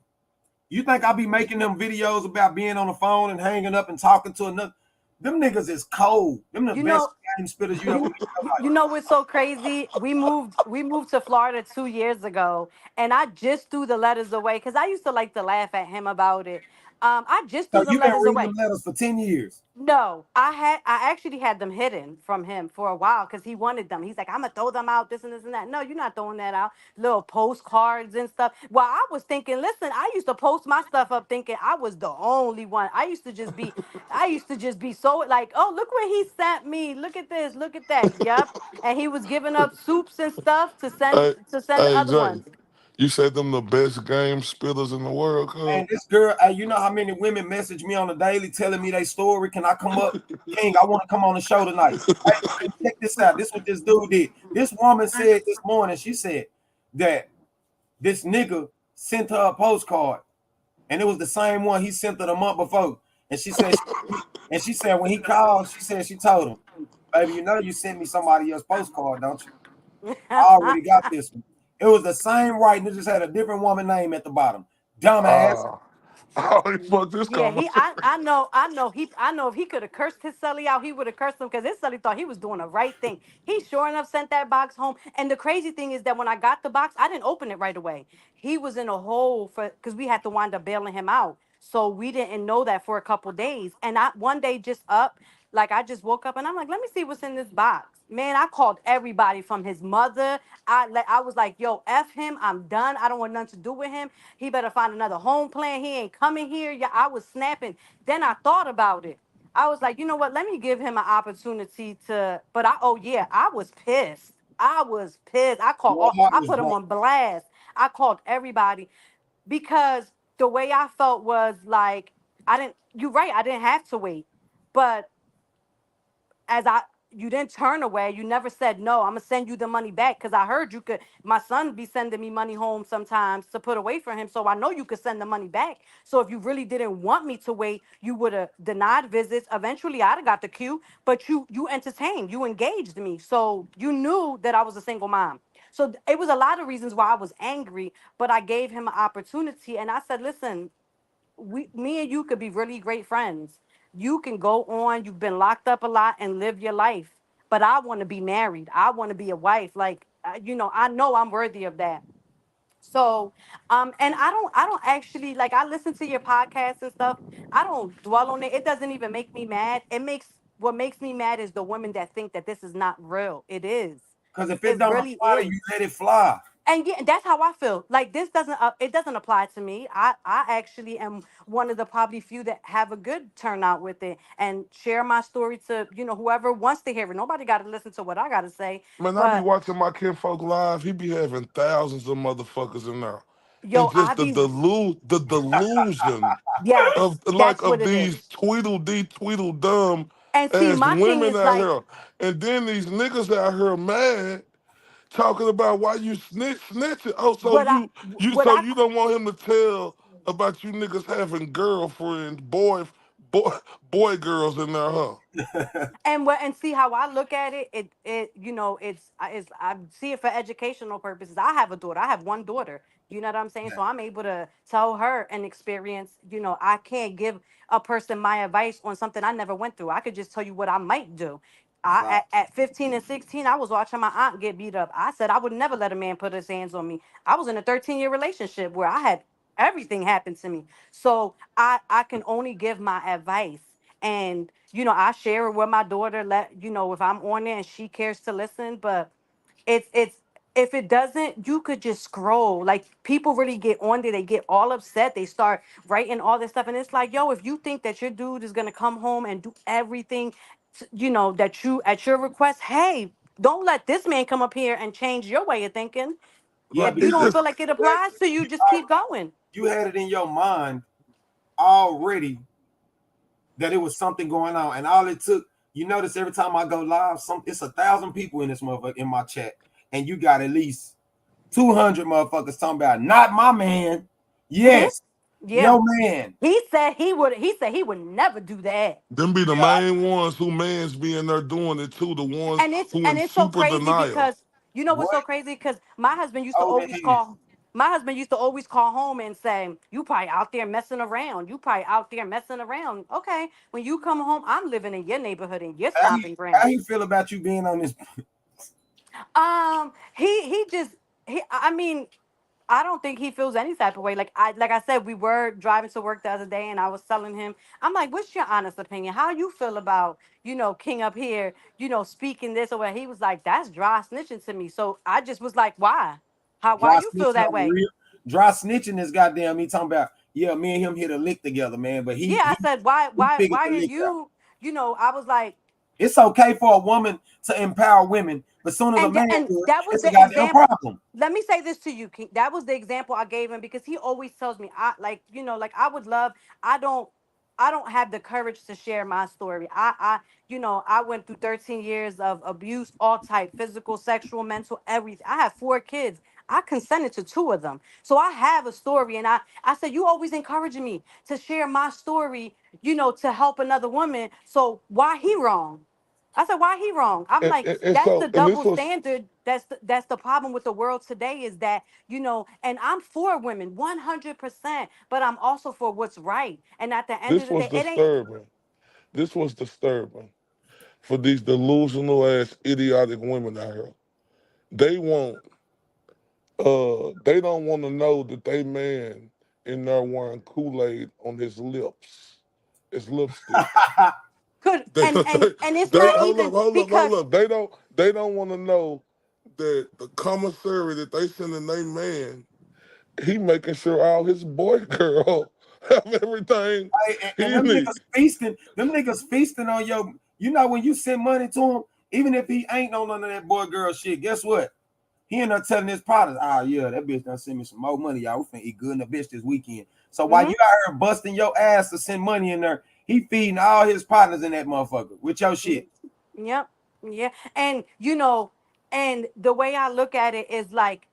You think I'll be making them videos about being on the phone and hanging up and talking to another? Them niggas is cold. Them the You best know. game spitters you ever meet in your life. You know what's so crazy? We moved to Florida 2 years ago, and I just threw the letters away because I used to like to laugh at him about it. I just So threw them you've been letters reading away. them letters for 10 years. No, I actually had them hidden from him for a while because he wanted them. He's like, I'm gonna throw them out, this and this and that. No, you're not throwing that out. Little postcards and stuff. Well, I was thinking, listen, I used to post my stuff up thinking I was the only one. I used to just be so like, oh, look what he sent me. Look at this, look at that. Yep. And he was giving up soups and stuff to send Hey, to send to hey, other Jay, ones. you said them the best game spitters in the world, cuz. And this girl, you know how many women message me on the daily telling me their story? Can I come up? King, I want to come on the show tonight. Hey, check this out. This is what this dude did. This woman said this morning, she said, that this nigga sent her a postcard, and it was the same one he sent her the month before. And she said when he called, she said she told him, "Baby, you know you sent me somebody else's postcard, don't you? I already got this one." It was the same writing. It just had a different woman name at the bottom. Dumbass. Ah, oh, fuck this Yeah, conversation. I know if he could have cursed his Sully out, he would have cursed him because his Sully thought he was doing the right thing. He sure enough sent that box home. And the crazy thing is that when I got the box, I didn't open it right away. He was in a hole for because we had to wind up bailing him out. So we didn't know that for a couple days. And I one day just up, like I just woke up and I'm like, let me see what's in this box. Man, I called everybody from his mother. I was like, yo, F him. I'm done. I don't want nothing to do with him. He better find another home plan. He ain't coming here. Yeah, I was snapping. Then I thought about it. I was like, you know what? Let me give him an opportunity to. But oh yeah, I was pissed. I was pissed. Your heart I was put him broke. on blast. I called everybody because the way I felt was like I didn't. You're right. I didn't have to wait, but as I you didn't turn away. You never said no. I'm gonna send you the money back because I heard you could. My son be sending me money home sometimes to put away for him, so I know you could send the money back. So if you really didn't want me to wait, you would have denied visits. Eventually, I'd have got the queue, but you entertained, you engaged me, so you knew that I was a single mom. So it was a lot of reasons why I was angry, but I gave him an opportunity, and I said, listen, me and you could be really great friends. You can go on, you've been locked up a lot and live your life. But I want to be married. I want to be a wife. Like I know I'm worthy of that. So, and I don't actually like I listen to your podcast and stuff. I don't dwell on it. It doesn't even make me mad. What makes me mad is the women that think that this is not real. It is. Because if it It don't really apply to is. you, let it fly. And yeah, that's how I feel. Like this doesn't it doesn't apply to me. I actually am one of the probably few that have a good turnout with it and share my story to whoever wants to hear it. Nobody got to listen to what I got to say. Man, I be But watching my kinfolk live. He be having thousands of motherfuckers in there, and yo, just the delusion yes, of like that's what of it these is. Tweedledee Tweedledum And see, ass my thing women is out like, here, and then these niggas out here mad talking about why you snitching. Oh, so what I what so I you don't want him to tell about you niggas having girlfriends, boy boy girls in there, huh? and see how I look at it. It's I see it for educational purposes. I have a daughter. I have one daughter. You know what I'm saying? Yeah, So I'm able to tell her an experience. I can't give a person my advice on something I never went through. I could just tell you what I might do. right. At 15 and 16, I was watching my aunt get beat up. I said I would never let a man put his hands on me. I was in a 13-year relationship where I had everything happen to me. So I can only give my advice. And I share it with my daughter. If I'm on there and she cares to listen. But it's if it doesn't, you could just scroll. Like people really get on there, they get all upset, they start writing all this stuff, and it's like, yo, if you think that your dude is gonna come home and do everything, that you at your request, hey, don't let this man come up here and change your way of thinking. Yeah, If you It's because don't just feel like it you had, applies to you, just keep going. you had it in your mind already that it was something going on, and all it took. You notice every time I go live, it's 1,000 people in this motherfucker in my chat, and you got at least 200 motherfuckers talking about not my man. Hmm. Yes, Yeah. your man. He said he would never do that. them be the Yeah, main ones who mans be in there doing it too, the ones and it's who and in it's so super crazy denial. because you know what's what? so crazy because Oh, the hell. my husband used to always call home and say, you probably out there messing around, okay, when you come home, I'm living in your neighborhood and your stomping How ground. he feel about you being on this? He just I mean, I don't think he feels any type of way. Like I said, we were driving to work the other day, and I was telling him, I'm like, "What's your honest opinion? How you feel about King up here, speaking this or what?" He was like, "That's dry snitching to me." So I just was like, "Why? Why Dry you feel snitching that on the way?" real. Dry snitching is goddamn me talking about. Yeah, me and him hit a lick together, man. But he Yeah, I he said, "Why? he Why? figured Why the are lick out. you?" I was like, It's okay for a woman to empower women, but as soon as a man and do it, that was it's a the goddamn example. problem. Let me say this to you, King. That was the example I gave him because he always tells me, I like, like I would love, I don't, I don't have the courage to share my story. I went through 13 years of abuse, all type, physical, sexual, mental, everything. I have 4 kids. I consented to 2 of them. So I have a story, and I said, you always encouraging me to share my story, to help another woman. So why he wrong? I said, why he wrong? I'm And, like, and, and that's the so, and this double was standard. That's the problem with the world today is that, and I'm for women 100%, but I'm also for what's right. And at the end of this the was day, it ain't. disturbing. This was disturbing for these delusional ass idiotic women out here. They want they don't want to know that they man in there wearing Kool-Aid on his lips. It's lipstick. Could They, and it's they not hold up, even hold up, hold because up. They don't want to know that the commissary that they sending their man, he making sure all his boy girl have everything Hey, and he them need. niggas feasting. Them niggas feasting on your. You know when you send money to him, even if he ain't on none of that boy girl shit. Guess what? He end up telling his partners, "Ah, yeah, that bitch done send me some more money. Y'all, we finna eat good in the bitch this weekend." So while Mhm. you out here busting your ass to send money in there, he feeding all his partners in that motherfucker with your shit. Yep. Yeah. And and the way I look at it is like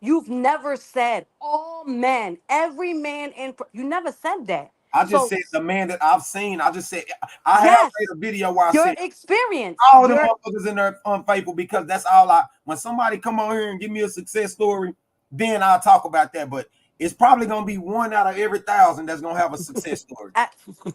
you've never said all men, every man you never said that. I just So said the man that I've seen. I just said I have made yes, a video where I your said experience, all the motherfuckers in there unfaithful because that's all when somebody come on here and give me a success story, then I'll talk about that. But it's probably gonna be 1 out of every 1,000 that's gonna have a success story.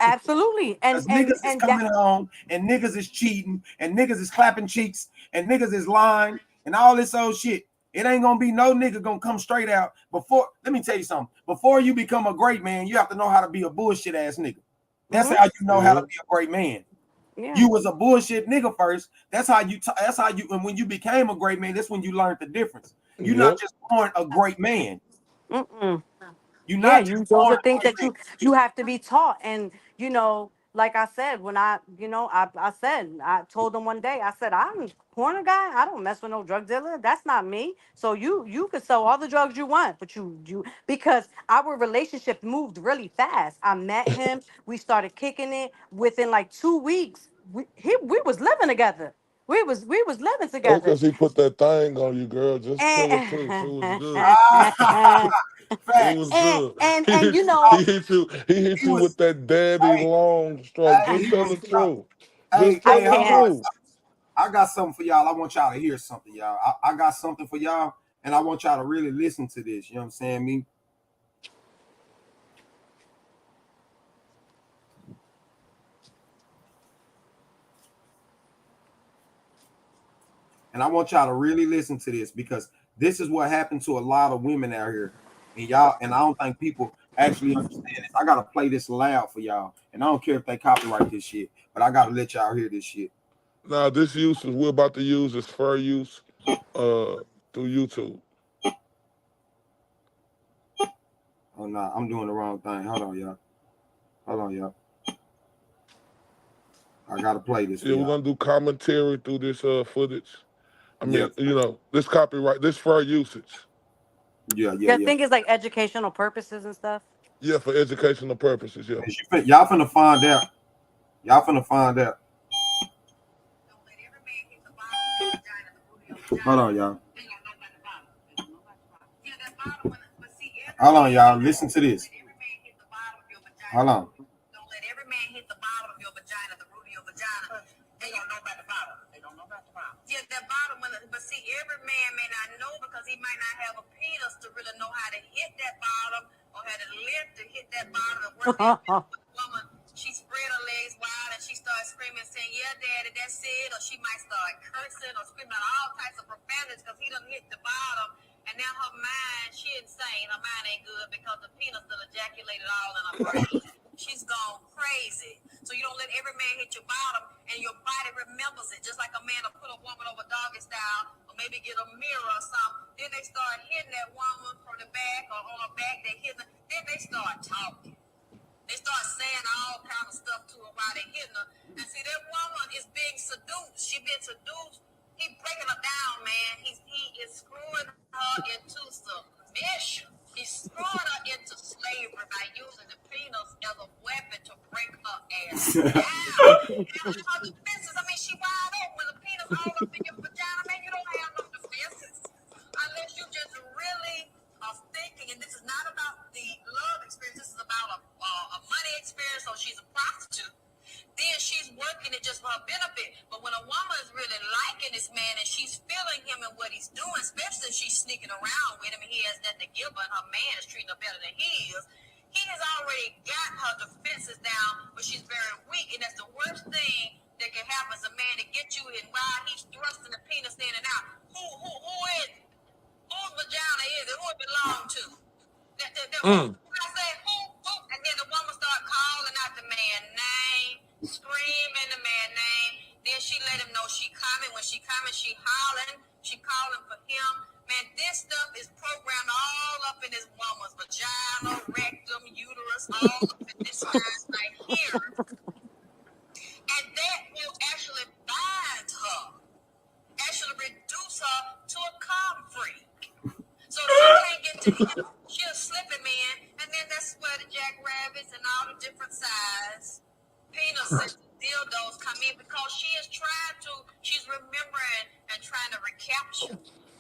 Absolutely. And Because and niggas is and that coming home and niggas is cheating and niggas is clapping cheeks and niggas is lying and all this old shit. It ain't gonna be no nigga gonna come straight out before. Let me tell you something. Before you become a great man, you have to know how to be a bullshit ass nigga. That's how you know how to Yeah. be a great man. yeah. You was a bullshit nigga first. That's how you. And when you became a great man, that's when you learned the difference. You're not Yep. just born a great man. Mm-mm. You're Yeah, not just those born are a things great that man. you have to be taught. And like I said, when I told them one day, I said, I'm a corner guy, I don't mess with no drug dealer, that's not me. So you could sell all the drugs you want, but you because our relationship moved really fast. I met him, we started kicking it. Within like 2 weeks, we was living together. We was living Oh, together. because he put that thing on you, girl. Just tell the truth. It was good. Ah, It was facts. and good. and He, and Oh, he hit you. He hit he you was. with that daddy Hey, long stroke. Just he tell was. the truth. Hey, Just I tell hey, the hold can't. on. truth. I got something for y'all. I want y'all to hear something, y'all. I got something for y'all, and I want y'all to really listen to this. You know what I'm saying? Me. And I want y'all to really listen to this because this is what happened to a lot of women out here. And I don't think people actually understand this. I gotta play this loud for y'all. And I don't care if they copyright this shit, but I gotta let y'all hear this shit. Now this use is we're about to use is fair use through YouTube. Oh no, I'm doing the wrong thing. Hold on, y'all. Hold on, y'all. I gotta play this for Yeah, we're y'all. gonna do commentary through this footage. I Yeah, mean, this copyright, this fair usage. yeah, yeah, Yeah, I yeah. think it's like educational purposes and stuff. Yeah, for educational purposes. Yeah. Y'all finna find out. Y'all finna find out. Hold on, y'all. Hold on, y'all. Listen to this. Hold on. Don't let every man hit the bottom of your vagina, the root of your vagina. They don't know about the bottom. They don't know about the bottom. Yeah, that bottom one, but see, every man may not know because he might not have a penis to really know how to hit that bottom or how to lift to hit that bottom and work that woman. She spread her legs wide and she started screaming, saying, "Yeah, daddy, that's it." Or she might start cursing or screaming out all types of profanities because he done hit the bottom. And now her mind, she insane. Her mind ain't good because the penis done ejaculated all in her brain. She's gone crazy. So you don't let every man hit your bottom and your body remembers it. Just like a man will put a woman over doggy style or maybe get a mirror or something. Then they start hitting that woman from the back or on her back. They hit her. Then they start talking. They start saying all kind of stuff to her while they hitting her. And see, that woman is being seduced. She been seduced. He breaking her down, man. He is screwing her into submission. He's screwing her into slavery by using the penis as a weapon to break her ass down. And her defenses, I mean, she wide open with the penis all up in your vagina, man. You don't have no defenses unless you just experience, so she's a prostitute. Then she's working it just for her benefit. But when a woman is really liking this man and she's feeling him and what he's doing, especially if she's sneaking around with him and he has nothing to give, but her man is treating her better than he is, he has already got her defenses down, but she's very weak. And that's the worst thing that can happen is a man to get you in while he's thrusting the penis in and out. Who is it? Whose vagina is it? Who it belong to? When I say who, and then the woman start calling out the man's name, screaming the man's name. Then she let him know she coming. When she coming, she hollering. She calling for him. Man, this stuff is programmed all up in this woman's vagina, rectum, uterus, all up in this spine right here. And that will actually bind her, actually reduce her to a calm freak. So she can't get to him. She'll slip him in, and then that's where the jackrabbits and all the different size penises, dildos come in, because she's remembering and trying to recapture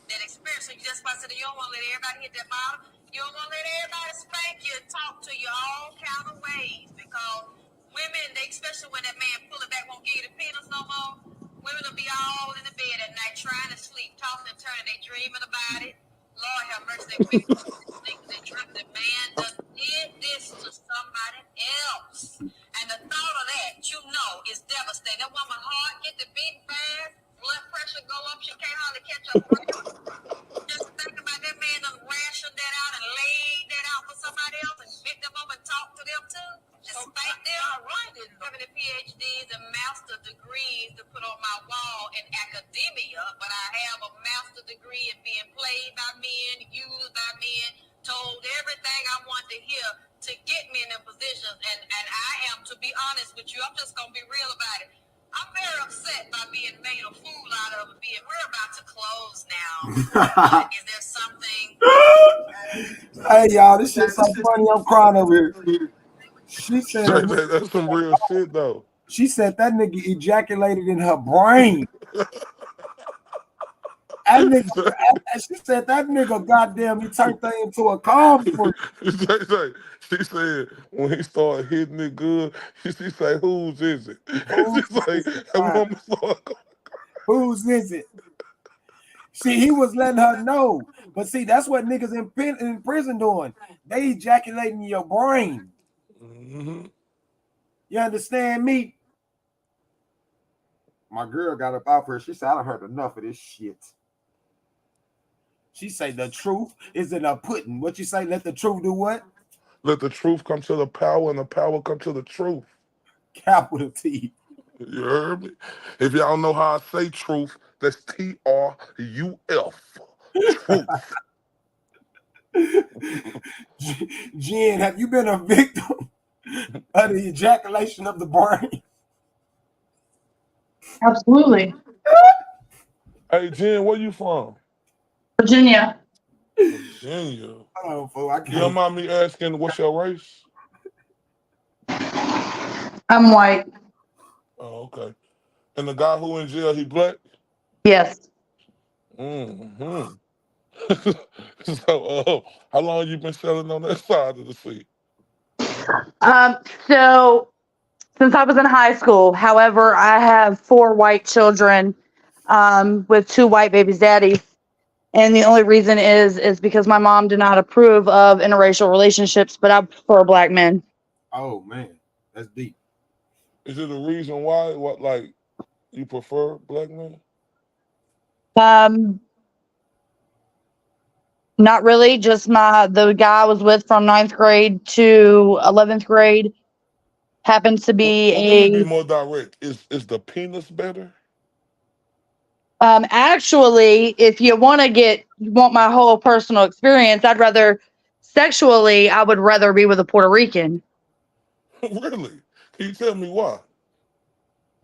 that experience. So you just about to say, you don't want to let everybody hit that bottom. You don't want to let everybody spank you and talk to you all kind of ways, because women, they, especially when that man pull it back, won't give you the penis no more, women will be all in the bed at night trying to sleep, tossing and turning, they dreaming about it. Lord have mercy, they dream the man done did this to somebody else. And the thought of that, you know, is devastating. That woman heart get to beating fast, blood pressure go up, she can't hardly catch her breath. Just think about that man done rationed that out and laid that out for somebody else and bit them up and talk to them too. Just spank them. Having the PhDs and master degrees to put on my wall in academia, but I have a master degree in being played by men, used by men, told everything I want to hear to get me in them positions. And I am, to be honest with you, I'm just going to be real about it. I'm very upset by being made a fool out of. We're about to close now. Is there something? Hey, y'all, this shit's so funny. I'm crying over here. She said that's some real shit, though. She said that nigga ejaculated in her brain. That nigga, she said that nigga goddamn, he turned that into a calm freak. She said when he started hitting it good, she said, "Whose is it?" She's like, that woman started, "Whose is it?" See, he was letting her know. But see, that's what niggas in prison doing. They ejaculating in your brain. Mm-hmm. You understand me? My girl got up out for her. She said, I done heard enough of this shit. She say the truth is in a pudding. What you say? Let the truth do what? Let the truth come to the power, and the power come to the truth. Capital T. You heard me? If y'all know how I say truth, that's TRUF. Truth. Jen, have you been a victim of the ejaculation of the brain? Absolutely. Hey, Jen, where you from? Virginia. Virginia. Oh, fool, I You can't. don't mind me asking what's your race? I'm white. Oh, okay. And the guy who in jail, he black? Yes. Mm-hmm. So, how long you been selling on that side of the sea? So since I was in high school, however, I have 4 white children, with 2 white babies' daddies. And the only reason is because my mom did not approve of interracial relationships, but I prefer black men. Oh man, that's deep. Is it a reason why? What, like, you prefer black men? Not really. Just the guy I was with from 9th grade to 11th grade happens to be Well, let me be more direct. Is the penis better? Actually, if you want my whole personal experience, I would rather be with a Puerto Rican. Really? Can you tell me why?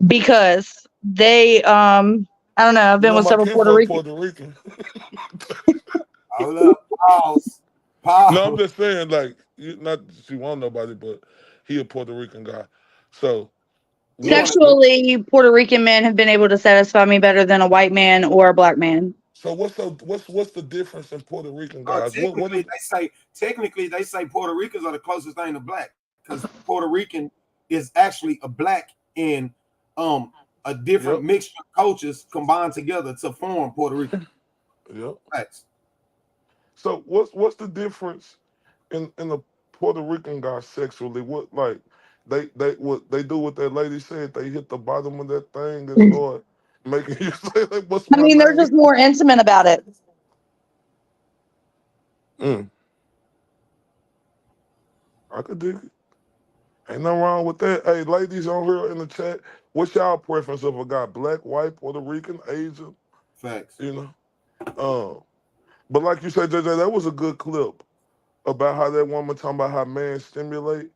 Because they, I don't know, I've been with my several Puerto Ricans. Puerto Rican. Hold up, pause. No, I'm just saying, like, not that you want nobody, but he a Puerto Rican guy. So Sexually, Puerto Rican men have been able to satisfy me better than a white man or a black man. So what's the difference in Puerto Rican guys? Technically, they say Puerto Ricans are the closest thing to black. because Puerto Rican is actually a black and a different mixture of cultures combined together to form Puerto Rican. Yep. Facts. So what's the difference in the Puerto Rican guy sexually? What like what they do what that lady said, they hit the bottom of that thing and start making you say like what's I my mean, they're name? just more intimate about it. I could dig it. Ain't nothing wrong with that. Hey, ladies on here in the chat, what's y'all preference of a guy? Black, white, Puerto Rican, Asian? Facts. You know? But like you said, JJ, that was a good clip about how that woman talking about how men stimulate.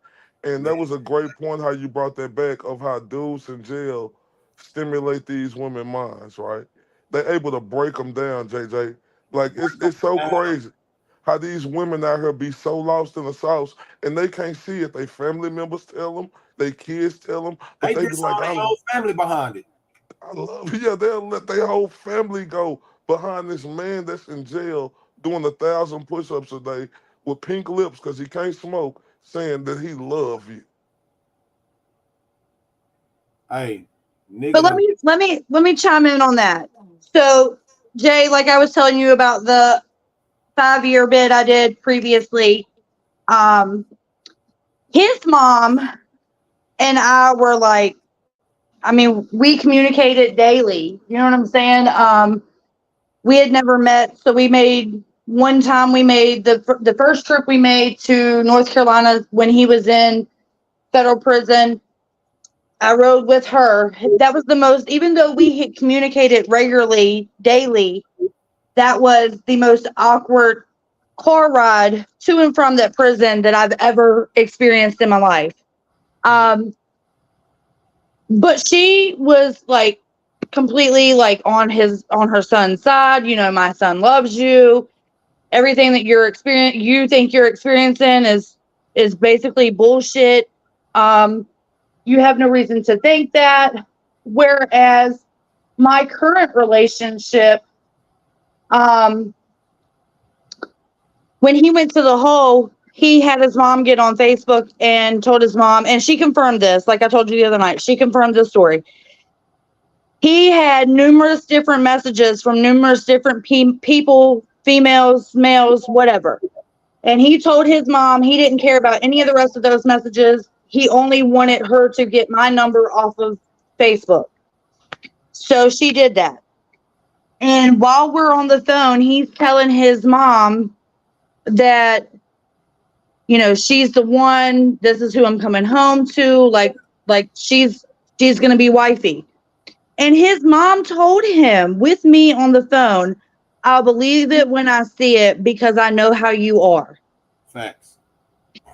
And that was a great point how you brought that back of how dudes in jail stimulate these women minds, right? They're able to break them down, JJ. Like it's so crazy how these women out here be so lost in the sauce and they can't see it. They family members tell them, they kids tell them, but They they be disown like, their whole family behind it. I love yeah, they'll let their whole family go behind this man that's in jail doing 1,000 push-ups a day with pink lips because he can't smoke, saying that he love you. Hey, nigga. But let me chime in on that. So, Jay, like I was telling you about the 5-year bid I did previously, his mom and I were like, I mean, we communicated daily. You know what I'm saying? We had never met, so we made the first trip we made to North Carolina when he was in federal prison. I rode with her. That was the most, even though we had communicated regularly, daily, that was the most awkward car ride to and from that prison that I've ever experienced in my life. But she was like completely like on her son's side. You know, my son loves you. Everything that you think you're experiencing is basically bullshit. You have no reason to think that. Whereas my current relationship, when he went to the hole, he had his mom get on Facebook and told his mom, and she confirmed this, like I told you the other night, she confirmed this story. He had numerous different messages from numerous different people, females, males, whatever. And he told his mom he didn't care about any of the rest of those messages. He only wanted her to get my number off of Facebook. So she did that. And while we're on the phone, he's telling his mom that, you know, she's the one, this is who I'm coming home to, like she's going to be wifey. And his mom told him with me on the phone, I'll believe it when I see it because I know how you are. Facts.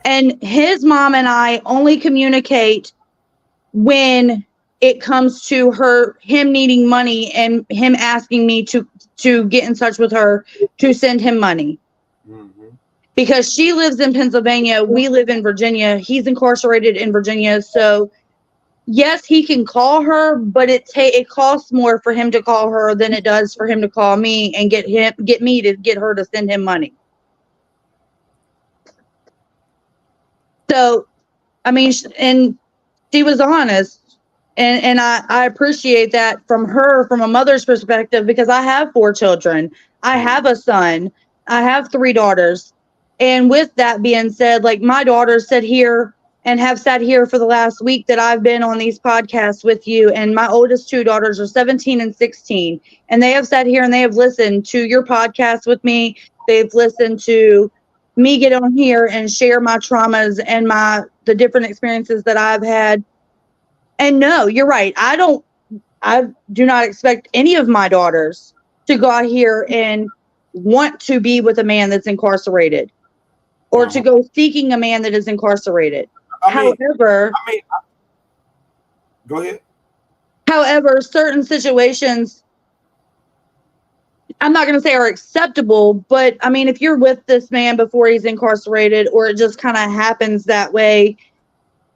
And his mom and I only communicate when it comes to him needing money and him asking me to get in touch with her to send him money. Mm-hmm. Because she lives in Pennsylvania, we live in Virginia. He's incarcerated in Virginia, so yes, he can call her, but it costs more for him to call her than it does for him to call me and get me to get her to send him money. So, I mean, and she was honest, and I appreciate that from her, from a mother's perspective, because I have 4 children. I have a son. I have 3 daughters. And with that being said, like my daughters sit here and have sat here for the last week that I've been on these podcasts with you. And my oldest 2 daughters are 17 and 16. And they have sat here and they have listened to your podcast with me. They've listened to me get on here and share my traumas and the different experiences that I've had. And no, you're right. I do not expect any of my daughters to go out here and want to be with a man that's incarcerated or to go seeking a man that is incarcerated. However, go ahead. However, certain situations, I'm not going to say are acceptable, but I mean, if you're with this man before he's incarcerated or it just kind of happens that way,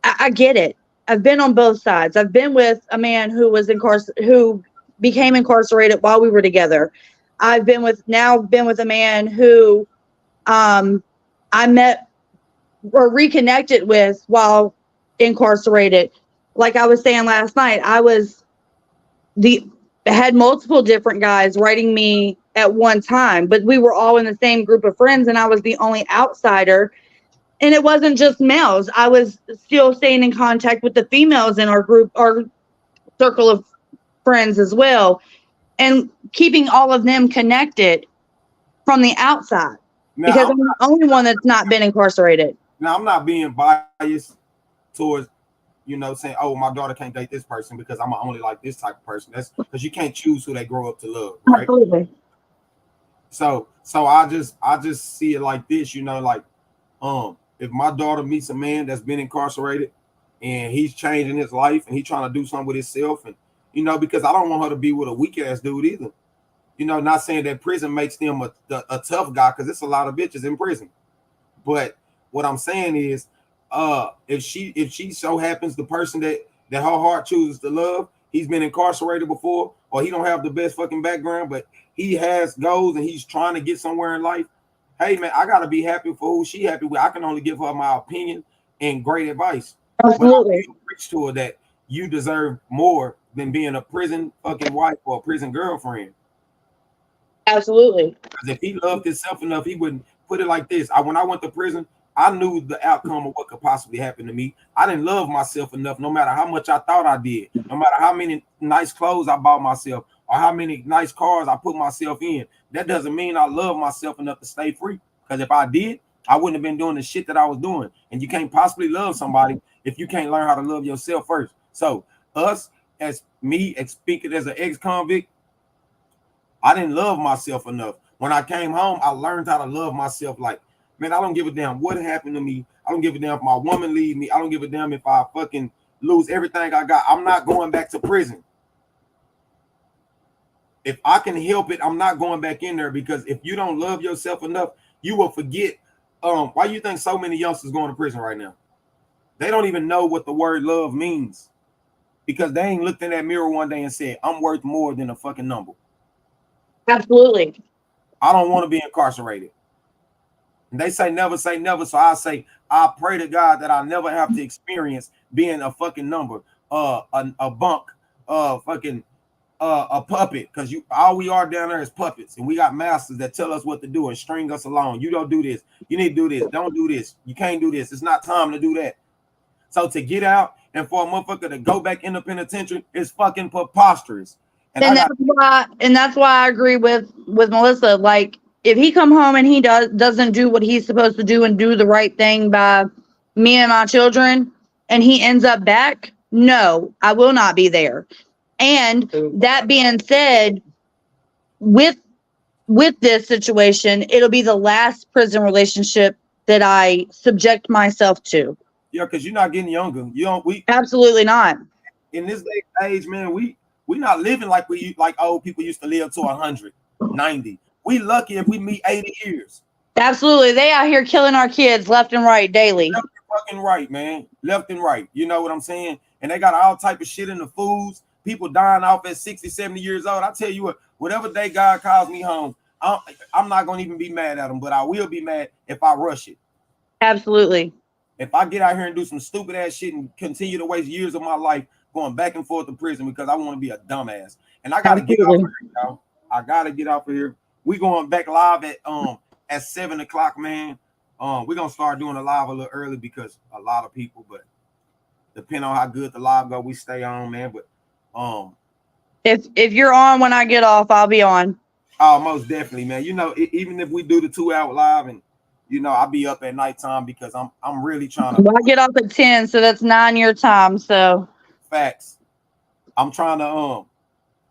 I get it. I've been on both sides. I've been with a man who became incarcerated while we were together. I've been with a man who I met or reconnected with while incarcerated. Like I was saying last night, had multiple different guys writing me at one time, but we were all in the same group of friends and I was the only outsider. And it wasn't just males. I was still staying in contact with the females in our group, our circle of friends as well, and keeping all of them connected from the outside. Now, Because I'm the only one that's not been incarcerated. Now, I'm not being biased towards, saying, oh, my daughter can't date this person because I'm only like this type of person. That's because you can't choose who they grow up to love, right? Absolutely. So I just see it like this, if my daughter meets a man that's been incarcerated and he's changing his life and he's trying to do something with himself, and because I don't want her to be with a weak ass dude either. Not saying that prison makes them a tough guy, because it's a lot of bitches in prison. But what I'm saying is, if she so happens the person that her heart chooses to love, he's been incarcerated before, or he don't have the best fucking background, but he has goals and he's trying to get somewhere in life. Hey man, I gotta be happy for who she happy with. I can only give her my opinion and great advice. Absolutely. But I preach to her that you deserve more than being a prison fucking wife or a prison girlfriend. Absolutely. Because if he loved himself enough, he wouldn't put it like this. When I went to prison, I knew the outcome of what could possibly happen to me. I didn't love myself enough, no matter how much I thought I did, no matter how many nice clothes I bought myself or how many nice cars I put myself in. That doesn't mean I love myself enough to stay free. Because if I did, I wouldn't have been doing the shit that I was doing. And you can't possibly love somebody if you can't learn how to love yourself first. So us, as me, speaking as an ex-convict, I didn't love myself enough. When I came home, I learned how to love myself. Like, man, I don't give a damn what happened to me. I don't give a damn if my woman leave me. I don't give a damn if I fucking lose everything I got. I'm not going back to prison. If I can help it, I'm not going back in there, because if you don't love yourself enough, you will forget. Why you think so many youngsters going to prison right now? They don't even know what the word love means, because they ain't looked in that mirror one day and said, I'm worth more than a fucking number. Absolutely. I don't want to be incarcerated. And they say never say never. So I say, I pray to God that I never have to experience being a fucking number, a bunk, fucking a puppet. Because all we are down there is puppets, and we got masters that tell us what to do and string us along. You don't do this. You need to do this. Don't do this. You can't do this. It's not time to do that. So to get out and for a motherfucker to go back in the penitentiary is fucking preposterous. And that's why I agree with Melissa. Like, if he come home and he doesn't do what he's supposed to do and do the right thing by me and my children, and he ends up back, no, I will not be there. And that being said, with this situation, it'll be the last prison relationship that I subject myself to. Yeah, because you're not getting younger. We absolutely not. In this day and age, man, we not living like old people used to live to 100, 90. We lucky if we meet 80 years. Absolutely. They out here killing our kids left and right daily. Left and fucking right, man. Left and right. You know what I'm saying? And they got all type of shit in the foods. People dying off at 60, 70 years old. I tell you what, whatever day God calls me home, I'm not going to even be mad at them, but I will be mad if I rush it. Absolutely. If I get out here and do some stupid ass shit and continue to waste years of my life going back and forth to prison because I want to be a dumbass. And I got to get off of here, y'all. I got to get off of here. We going back live at 7 o'clock, man. We're going to start doing a live a little early because a lot of people, but depending on how good the live go, we stay on, man. But if you're on when I get off, I'll be on. Oh, most definitely, man. You know, even if we do the 2-hour live, and you know, I'll be up at nighttime because I'm really trying to. Well, I get off at 10, so that's 9 your time. So facts. I'm trying to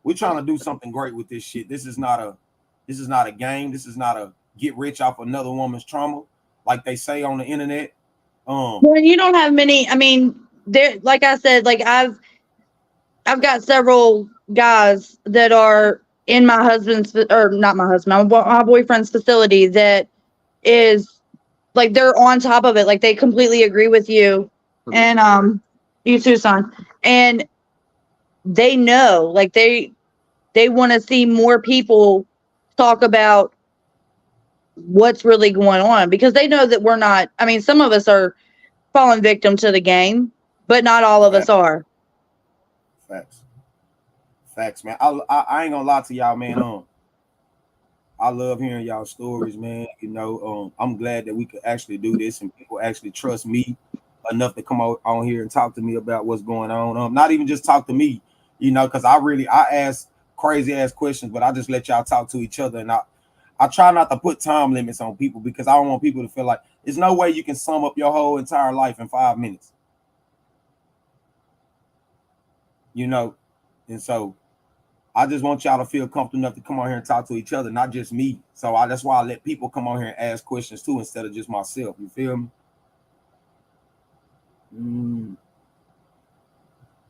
we're trying to do something great with this shit. This is not a game. This is not a get rich off another woman's trauma, like they say on the internet. Well, you don't have many. I mean, there, like I said, like I've got several guys that are in my husband's, or not my husband, my boyfriend's facility that is like they're on top of it. Like they completely agree with you, and you too, son. And they know, like they want to see more people talk about what's really going on, because they know that we're not, I mean, some of us are falling victim to the game, but not all of us are. Facts, man. I ain't gonna lie to y'all, man. I love hearing y'all stories, man. You know, I'm glad that we could actually do this and people actually trust me enough to come on here and talk to me about what's going on. Not even just talk to me, you know, because I ask crazy ass questions, but I just let y'all talk to each other. And I try not to put time limits on people because I don't want people to feel like there's no way you can sum up your whole entire life in 5 minutes. You know, and so I just want y'all to feel comfortable enough to come on here and talk to each other, not just me. So that's why I let people come on here and ask questions too, instead of just myself. You feel me?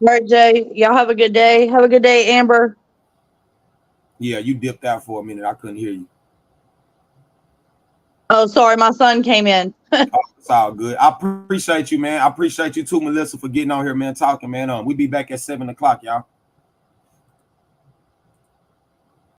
All right, Jay. Y'all have a good day. Have a good day, Amber. Yeah, you dipped out for a minute. I couldn't hear you. Oh, sorry. My son came in. It's all good. I appreciate you, man. I appreciate you too, Melissa, for getting on here, man, talking, man. We be back at 7 o'clock, y'all.